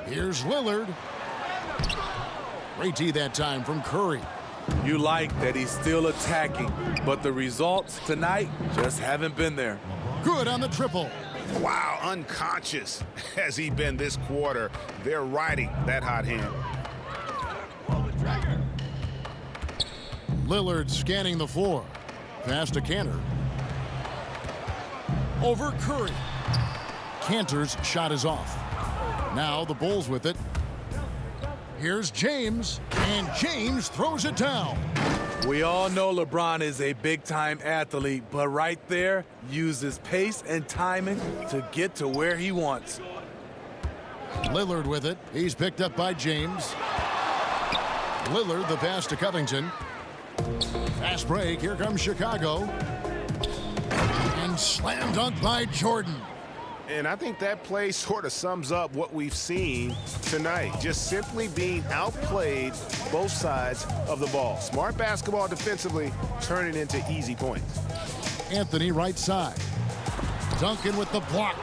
Here's Lillard. Great D that time from Curry. You like that he's still attacking, but the results tonight just haven't been there. Good on the triple. Wow, unconscious has he been this quarter. They're riding that hot hand. Lillard scanning the floor. Pass to Cantor. Over Curry. Cantor's shot is off. Now the Bulls with it. Here's James, and James throws it down. We all know LeBron is a big-time athlete, but right there, uses pace and timing to get to where he wants. Lillard with it. He's picked up by James. Lillard, the pass to Covington. Fast break. Here comes Chicago. And slam dunk by Jordan. And I think that play sort of sums up what we've seen tonight. Just simply being outplayed both sides of the ball. Smart basketball defensively, turning into easy points. Anthony right side. Duncan with the block.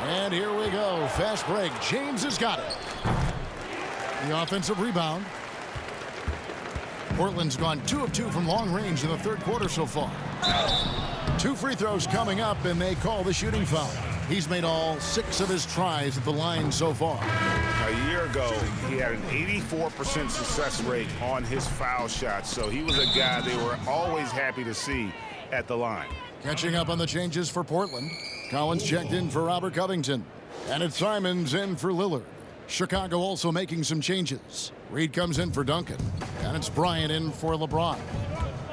And here we go. Fast break. James has got it. The offensive rebound. Portland's gone 2 of 2 from long range in the third quarter so far. 2 free throws coming up, and they call the shooting foul. He's made all 6 of his tries at the line so far. A year ago, he had an 84% success rate on his foul shots, so he was a guy they were always happy to see at the line. Catching up on the changes for Portland. Collins checked in for Robert Covington. And it's Simons in for Lillard. Chicago also making some changes. Reed comes in for Duncan. And it's Bryant in for LeBron.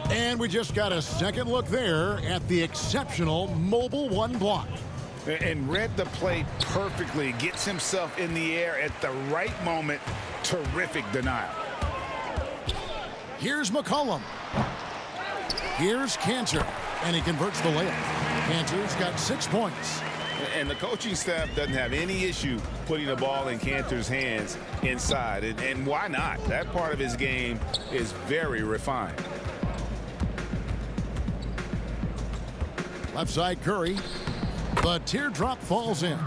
And we just got a second look there at the exceptional mobile 1 block. And read the play perfectly. Gets himself in the air at the right moment. Terrific denial. Here's McCollum. Here's Cantor. And he converts the layup. Cantor's got 6 points. And the coaching staff doesn't have any issue putting the ball in Cantor's hands inside. And why not? That part of his game is very refined. Left side Curry. The teardrop falls in.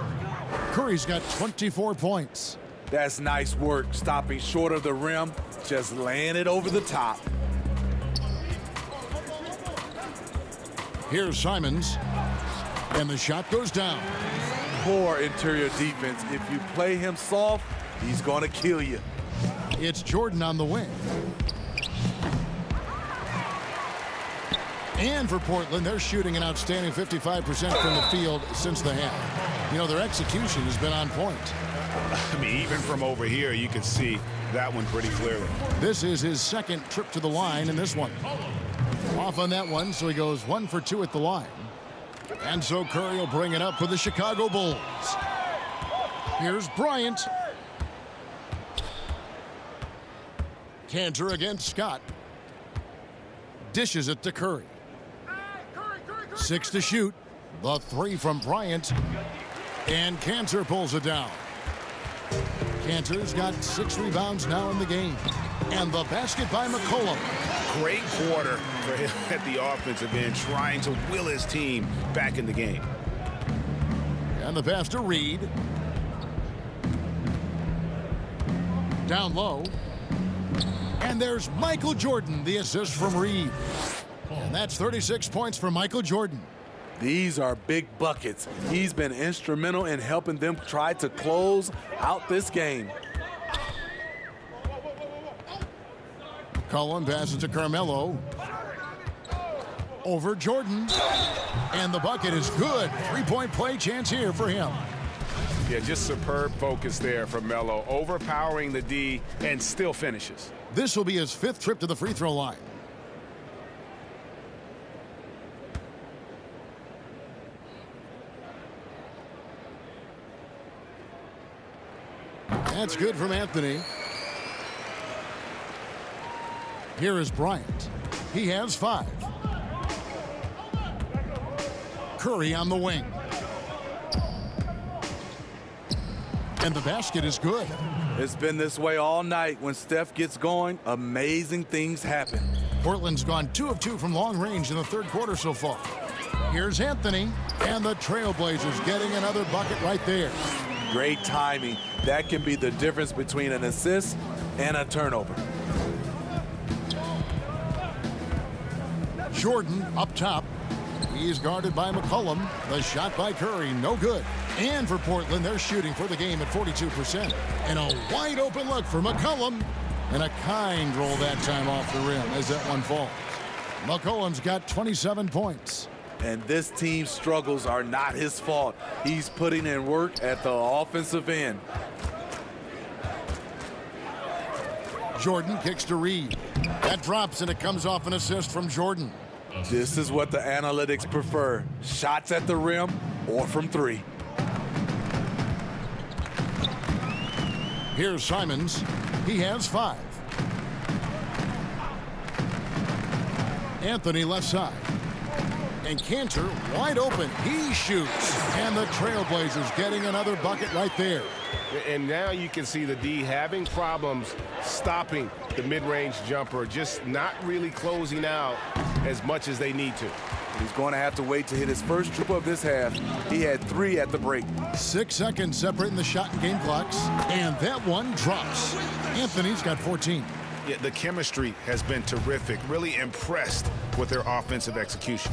Curry's got 24 points. That's nice work, stopping short of the rim, just laying it over the top. Here's Simons. And the shot goes down. Poor interior defense. If you play him soft, he's going to kill you. It's Jordan on the wing. And for Portland, they're shooting an outstanding 55% from the field since the half. You know, their execution has been on point. I mean, even from over here, you can see that one pretty clearly. This is his second trip to the line in this one. Off on that one, so he goes 1 for 2 at the line. And so Curry will bring it up for the Chicago Bulls. Here's Bryant. Cantor against Scott. Dishes it to Curry. 6 to shoot. The 3 from Bryant. And Cantor pulls it down. Cantor's got 6 rebounds now in the game. And the basket by McCollum. Great quarter for him at the offensive end, trying to will his team back in the game. And the pass to Reed. Down low. And there's Michael Jordan, the assist from Reed. And that's 36 points for Michael Jordan. These are big buckets. He's been instrumental in helping them try to close out this game. Cullen passes to Carmelo. Over Jordan. And the bucket is good. 3-point play chance here for him. Yeah, just superb focus there from Melo, overpowering the D and still finishes. This will be his 5th trip to the free throw line. That's good from Anthony. Here is Bryant. He has 5. Curry on the wing. And the basket is good. It's been this way all night. When Steph gets going, amazing things happen. Portland's gone 2 of 2 from long range in the 3rd quarter so far. Here's Anthony. And the Trailblazers getting another bucket right there. Great timing. That can be the difference between an assist and a turnover. Jordan up top. He's guarded by McCollum. The shot by Curry, no good. And for Portland, they're shooting for the game at 42%. And a wide open look for McCollum. And a kind roll that time off the rim as that one falls. McCollum's got 27 points. And this team's struggles are not his fault. He's putting in work at the offensive end. Jordan kicks to Reed. That drops, and it comes off an assist from Jordan. This is what the analytics prefer. Shots at the rim or from 3. Here's Simons. He has 5. Anthony left side. And Cantor wide open. He shoots. And the Trailblazers getting another bucket right there. And now you can see the D having problems stopping the mid-range jumper, just not really closing out as much as they need to. He's going to have to wait to hit his first triple of this half. He had 3 at the break. 6 seconds separating the shot and game clocks. And that one drops. Anthony's got 14. Yeah, the chemistry has been terrific. Really impressed with their offensive execution.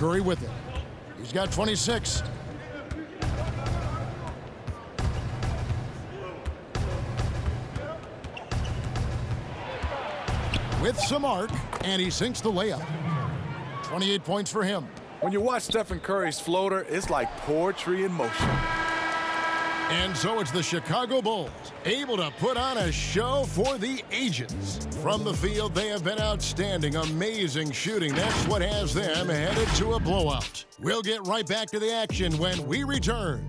Curry with it. He's got 26. With some arc, and he sinks the layup. 28 points for him. When you watch Stephen Curry's floater, it's like poetry in motion. And so it's the Chicago Bulls, able to put on a show for the ages. From the field, they have been outstanding, amazing shooting. That's what has them headed to a blowout. We'll get right back to the action when we return.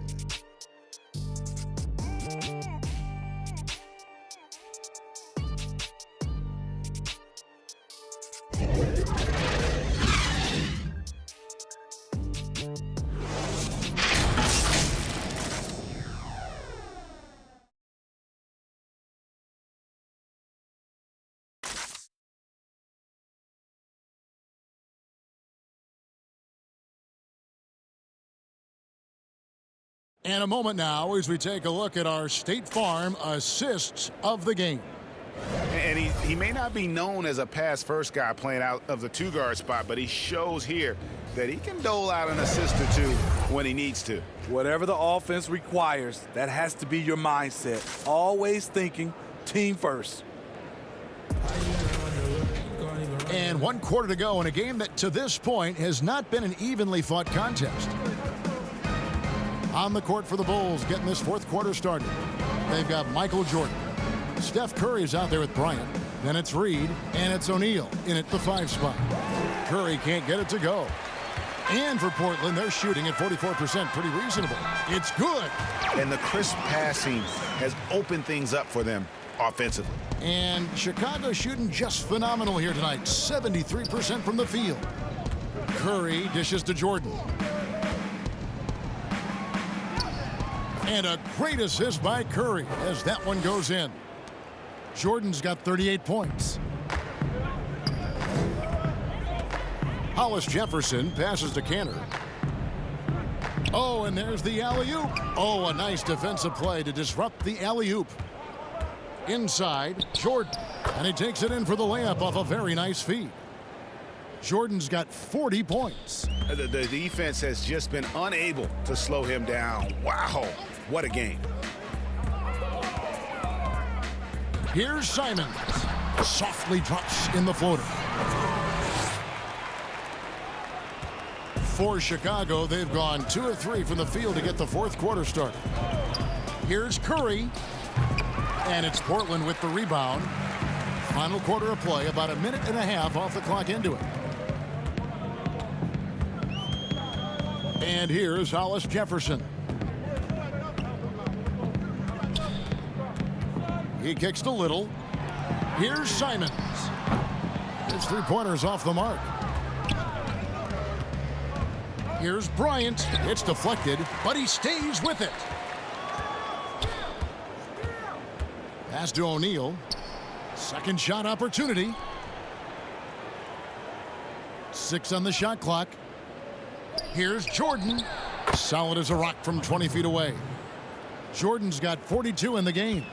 And a moment now as we take a look at our State Farm assists of the game. And he may not be known as a pass-first guy playing out of the two-guard spot, but he shows here that he can dole out an assist or two when he needs to. Whatever the offense requires, that has to be your mindset. Always thinking team first. And 1 quarter to go in a game that to this point has not been an evenly fought contest. On the court for the Bulls, getting this fourth quarter started. They've got Michael Jordan. Steph Curry is out there with Bryant. Then it's Reed, and it's O'Neal in at the 5 spot. Curry can't get it to go. And for Portland, they're shooting at 44%. Pretty reasonable. It's good. And the crisp passing has opened things up for them offensively. And Chicago shooting just phenomenal here tonight. 73% from the field. Curry dishes to Jordan. And a great assist by Curry as that one goes in. Jordan's got 38 points. Hollis Jefferson passes to Kanter. Oh, and there's the alley-oop. Oh, a nice defensive play to disrupt the alley-oop. Inside, Jordan. And he takes it in for the layup off a very nice feed. Jordan's got 40 points. The defense has just been unable to slow him down. Wow, what a game. Here's Simons. Softly drops in the floater. For Chicago, they've gone 2 of 3 from the field to get the fourth quarter started. Here's Curry. And it's Portland with the rebound. Final quarter of play, about a minute and a half off the clock into it. And here's Hollis Jefferson. He kicks to Little. Here's Simons. His three-pointer's off the mark. Here's Bryant. It's deflected, but he stays with it. Pass to O'Neal. Second shot opportunity. 6 on the shot clock. Here's Jordan. Solid as a rock from 20 feet away. Jordan's got 42 in the game.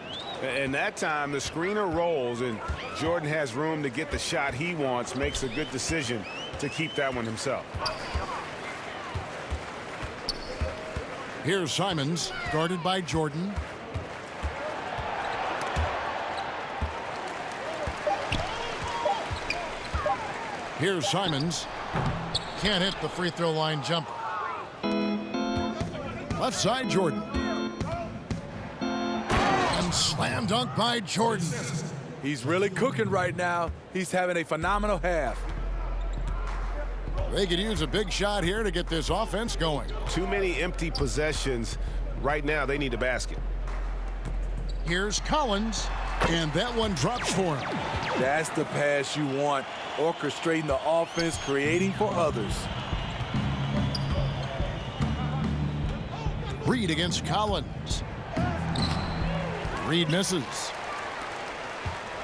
And that time the screener rolls and Jordan has room to get the shot he wants, makes a good decision to keep that one himself. Here's Simons, guarded by Jordan. Here's Simons. Can't hit the free throw line jumper. Left side, Jordan. And slam dunk by Jordan. He's really cooking right now. He's having a phenomenal half. They could use a big shot here to get this offense going. Too many empty possessions. Right now, they need a basket. Here's Collins, and that one drops for him. That's the pass you want. Orchestrating the offense, creating for others. Reed against Collins. Reed misses.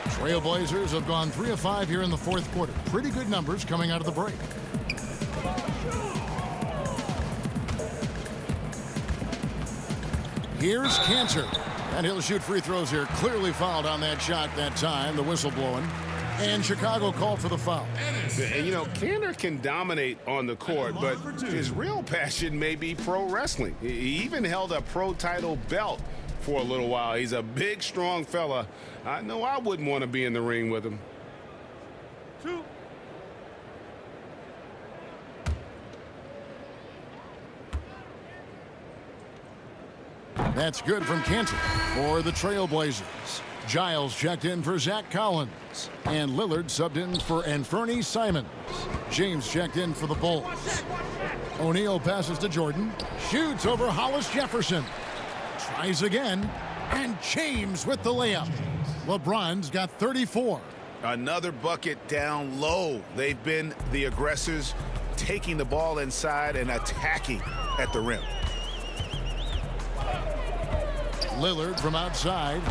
Trailblazers have gone 3 of 5 here in the fourth quarter. Pretty good numbers coming out of the break. Here's Kanter. And he'll shoot free throws here. Clearly fouled on that shot that time. The whistle blowing. And Chicago called for the foul. And, you know, Kanter can dominate on the court, but his real passion may be pro wrestling. He even held a pro title belt for a little while. He's a big, strong fella. I know I wouldn't want to be in the ring with him. That's good from Kanter for the Trailblazers. Giles checked in for Zach Collins. And Lillard subbed in for Anfernee Simons. James checked in for the Bulls. O'Neal passes to Jordan. Shoots over Hollis Jefferson. Tries again. And James with the layup. LeBron's got 34. Another bucket down low. They've been the aggressors, taking the ball inside and attacking at the rim. Lillard from outside.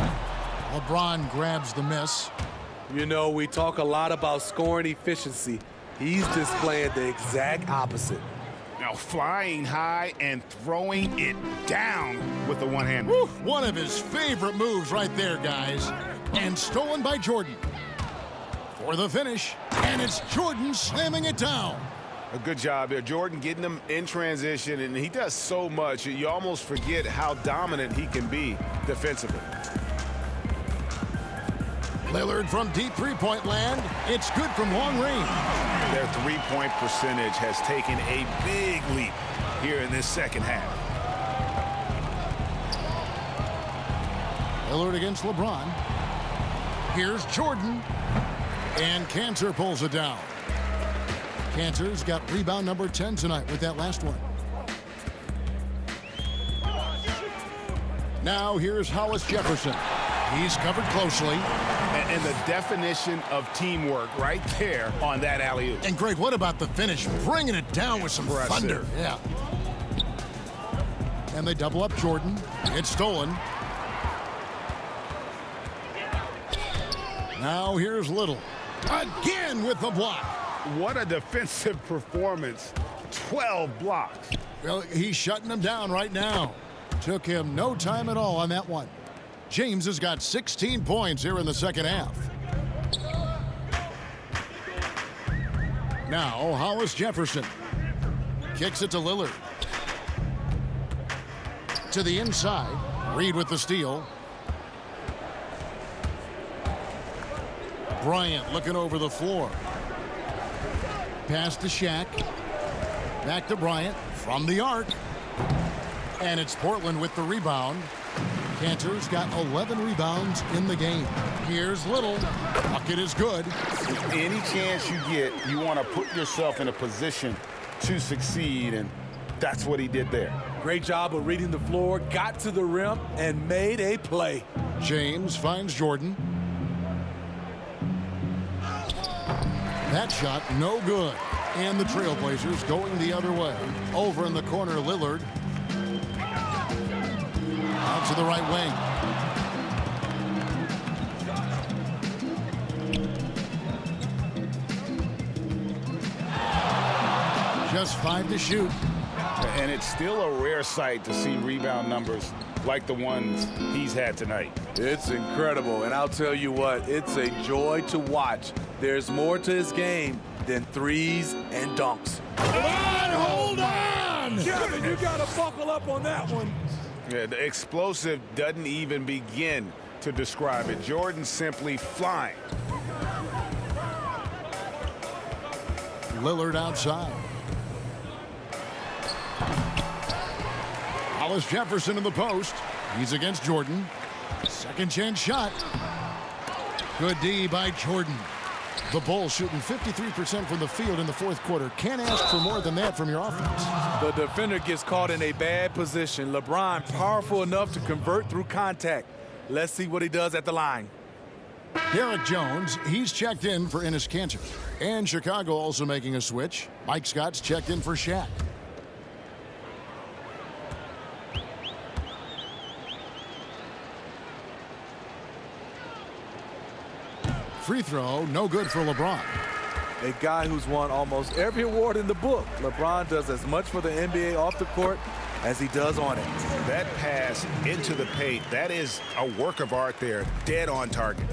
LeBron grabs the miss. You know, we talk a lot about scoring efficiency. He's displaying the exact opposite. Now flying high and throwing it down with the one hand. Woo, one of his favorite moves right there, guys. And stolen by Jordan. For the finish. And it's Jordan slamming it down. A good job there. Jordan getting them in transition, and he does so much. You almost forget how dominant he can be defensively. Lillard from deep three-point land. It's good from long range. Their three-point percentage has taken a big leap here in this second half. Lillard against LeBron. Here's Jordan. And Kanter pulls it down. Kanter's got rebound number 10 tonight with that last one. Now here's Hollis Jefferson. He's covered closely. And the definition of teamwork right there on that alley-oop. And Greg, what about the finish? Bringing it down with some thunder. Yeah. And they double up Jordan. It's stolen. Now here's Little. Again with the block. What a defensive performance. 12 blocks. Well, he's shutting them down right now. Took him no time at all on that one. James has got 16 points here in the second half. Now, Hollis Jefferson. Kicks it to Lillard. To the inside. Reed with the steal. Bryant looking over the floor. Pass to Shaq. Back to Bryant from the arc. And it's Portland with the rebound. Kanter's got 11 rebounds in the game. Here's Little. Bucket is good. Any chance you get, you want to put yourself in a position to succeed, and that's what he did there. Great job of reading the floor, got to the rim, and made a play. James finds Jordan. That shot no good. And the Trailblazers going the other way. Over in the corner, Lillard. Out to the right wing. Just 5 to shoot. And it's still a rare sight to see rebound numbers like the ones he's had tonight. It's incredible, and I'll tell you what, it's a joy to watch. There's more to his game than threes and dunks. Hold on! Kevin, you got to buckle up on that one. Yeah, the explosive doesn't even begin to describe it. Jordan simply flying. Lillard outside. Hollis Jefferson in the post. He's against Jordan. Second chance shot. Good D by Jordan. The Bulls shooting 53% from the field in the fourth quarter. Can't ask for more than that from your offense. The defender gets caught in a bad position. LeBron powerful enough to convert through contact. Let's see what he does at the line. Derek Jones, he's checked in for Enes Kanter. And Chicago also making a switch. Mike Scott's checked in for Shaq. Free throw, no good for LeBron. A guy who's won almost every award in the book. LeBron does as much for the NBA off the court as he does on it. That pass into the paint, that is a work of art there, dead on target.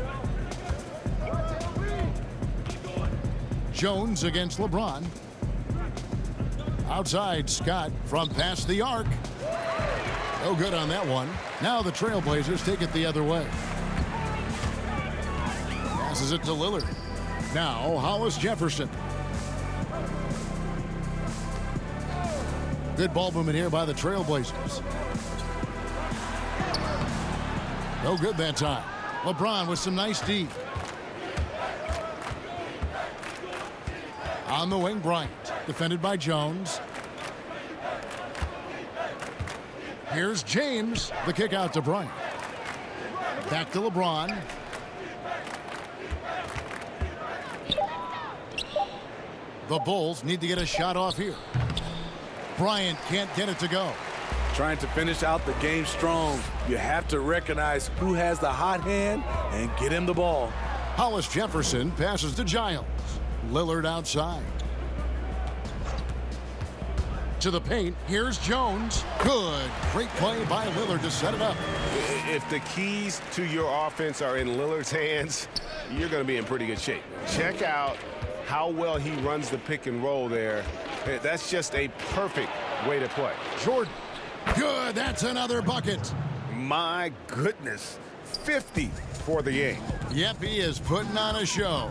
Jones against LeBron. Outside, Scott from past the arc. No good on that one. Now the Trailblazers take it the other way. Passes it to Lillard. Now Hollis Jefferson. Good ball movement here by the Trailblazers. No good that time. LeBron with some nice D. On the wing, Bryant. Defended by Jones. Here's James. The kick out to Bryant. Back to LeBron. The Bulls need to get a shot off here. Bryant can't get it to go. Trying to finish out the game strong. You have to recognize who has the hot hand and get him the ball. Hollis Jefferson passes to Giles. Lillard outside. To the paint. Here's Jones. Good. Great play by Lillard to set it up. If the keys to your offense are in Lillard's hands, you're going to be in pretty good shape. Check out how well he runs the pick and roll there. That's just a perfect way to play. Jordan. Good. That's another bucket. My goodness. 50 for the game. Yep, he is putting on a show.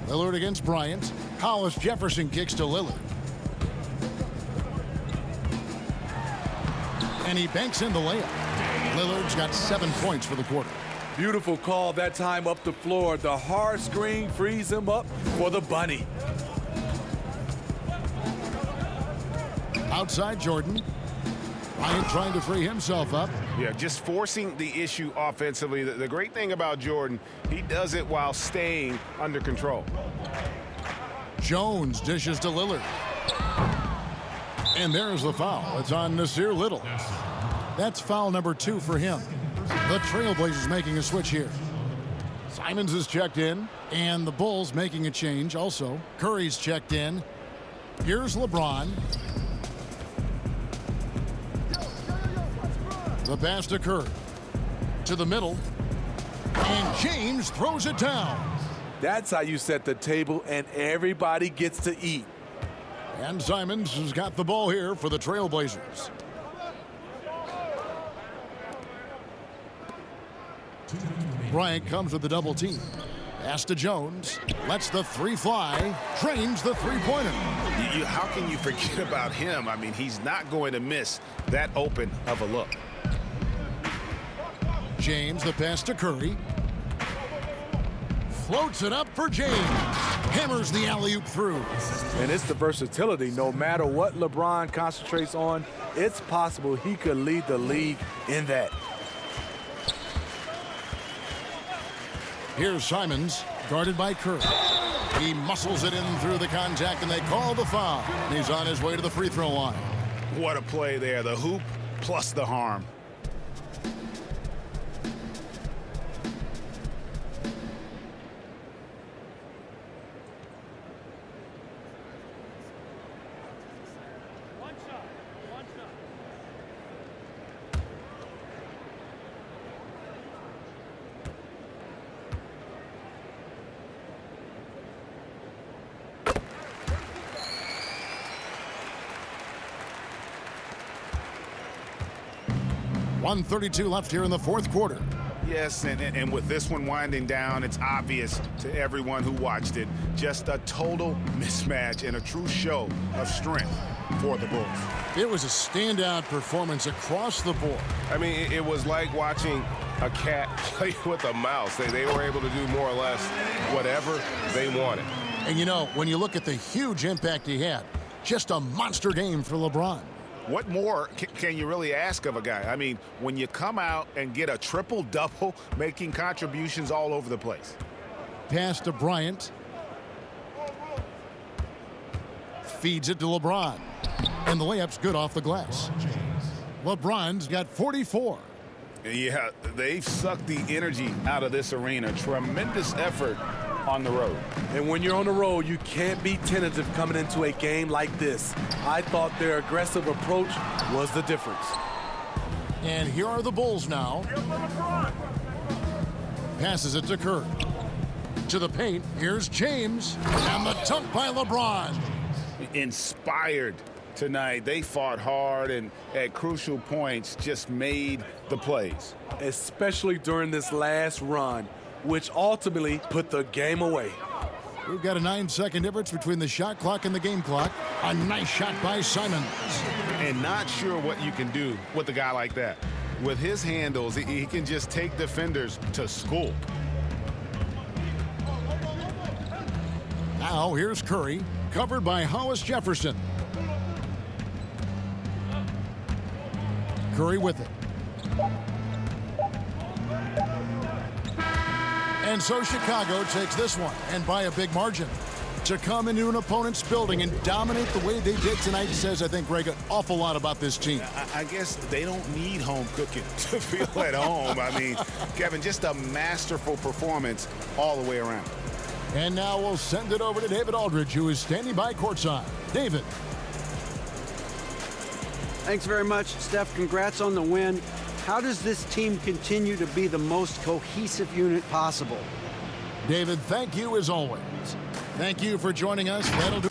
Lillard against Bryant. Hollis Jefferson kicks to Lillard. And he banks in the layup. Lillard's got 7 points for the quarter. Beautiful call that time up the floor. The hard screen frees him up for the bunny. Outside Jordan. Bryant trying to free himself up. Yeah, just forcing the issue offensively. The great thing about Jordan, he does it while staying under control. Jones dishes to Lillard. And there's the foul. It's on Nasir Little. That's foul number 2 for him. The Trailblazers making a switch here. Simons is checked in, and the Bulls making a change also. Curry's checked in. Here's LeBron. The pass to Curry. To the middle. And James throws it down. That's how you set the table, and everybody gets to eat. And Simons has got the ball here for the Trailblazers. Bryant comes with the double team. Pass to Jones. Lets the 3 fly. Trains the three-pointer. How can you forget about him? I mean, he's not going to miss that open of a look. James, the pass to Curry. Floats it up for James. Hammers the alley-oop through. And it's the versatility. No matter what LeBron concentrates on, it's possible he could lead the league in that. Here's Simons, guarded by Curry. He muscles it in through the contact, and they call the foul. He's on his way to the free throw line. What a play there. The hoop plus the harm. .132 left here in the fourth quarter. Yes, and with this one winding down, it's obvious to everyone who watched it. Just a total mismatch and a true show of strength for the Bulls. It was a standout performance across the board. I mean, it was like watching a cat play with a mouse. They were able to do more or less whatever they wanted. And you know, when you look at the huge impact he had, just a monster game for LeBron. What more can you really ask of a guy? I mean, when you come out and get a triple-double, making contributions all over the place. Pass to Bryant. Feeds it to LeBron. And the layup's good off the glass. LeBron's got 44. Yeah, they've sucked the energy out of this arena. Tremendous effort on the road. And when you're on the road, you can't be tentative coming into a game like this. I thought their aggressive approach was the difference. And here are the Bulls now. Passes it to Curry. To the paint, here's James, and the dunk by LeBron. Inspired tonight. They fought hard and at crucial points just made the plays. Especially during this last run, which ultimately put the game away. We've got a 9-second difference between the shot clock and the game clock. A nice shot by Simons. And not sure what you can do with a guy like that. With his handles, he can just take defenders to school. Now here's Curry, covered by Hollis Jefferson. Curry with it. And so Chicago takes this one, and by a big margin. To come into an opponent's building and dominate the way they did tonight says, I think, Greg, an awful lot about this team. I guess they don't need home cooking to feel at home. I mean, Kevin, just a masterful performance all the way around. And now we'll send it over to David Aldridge, who is standing by courtside. David. Thanks very much, Steph. Congrats on the win. How does this team continue to be the most cohesive unit possible? David, thank you as always. Thank you for joining us. That'll do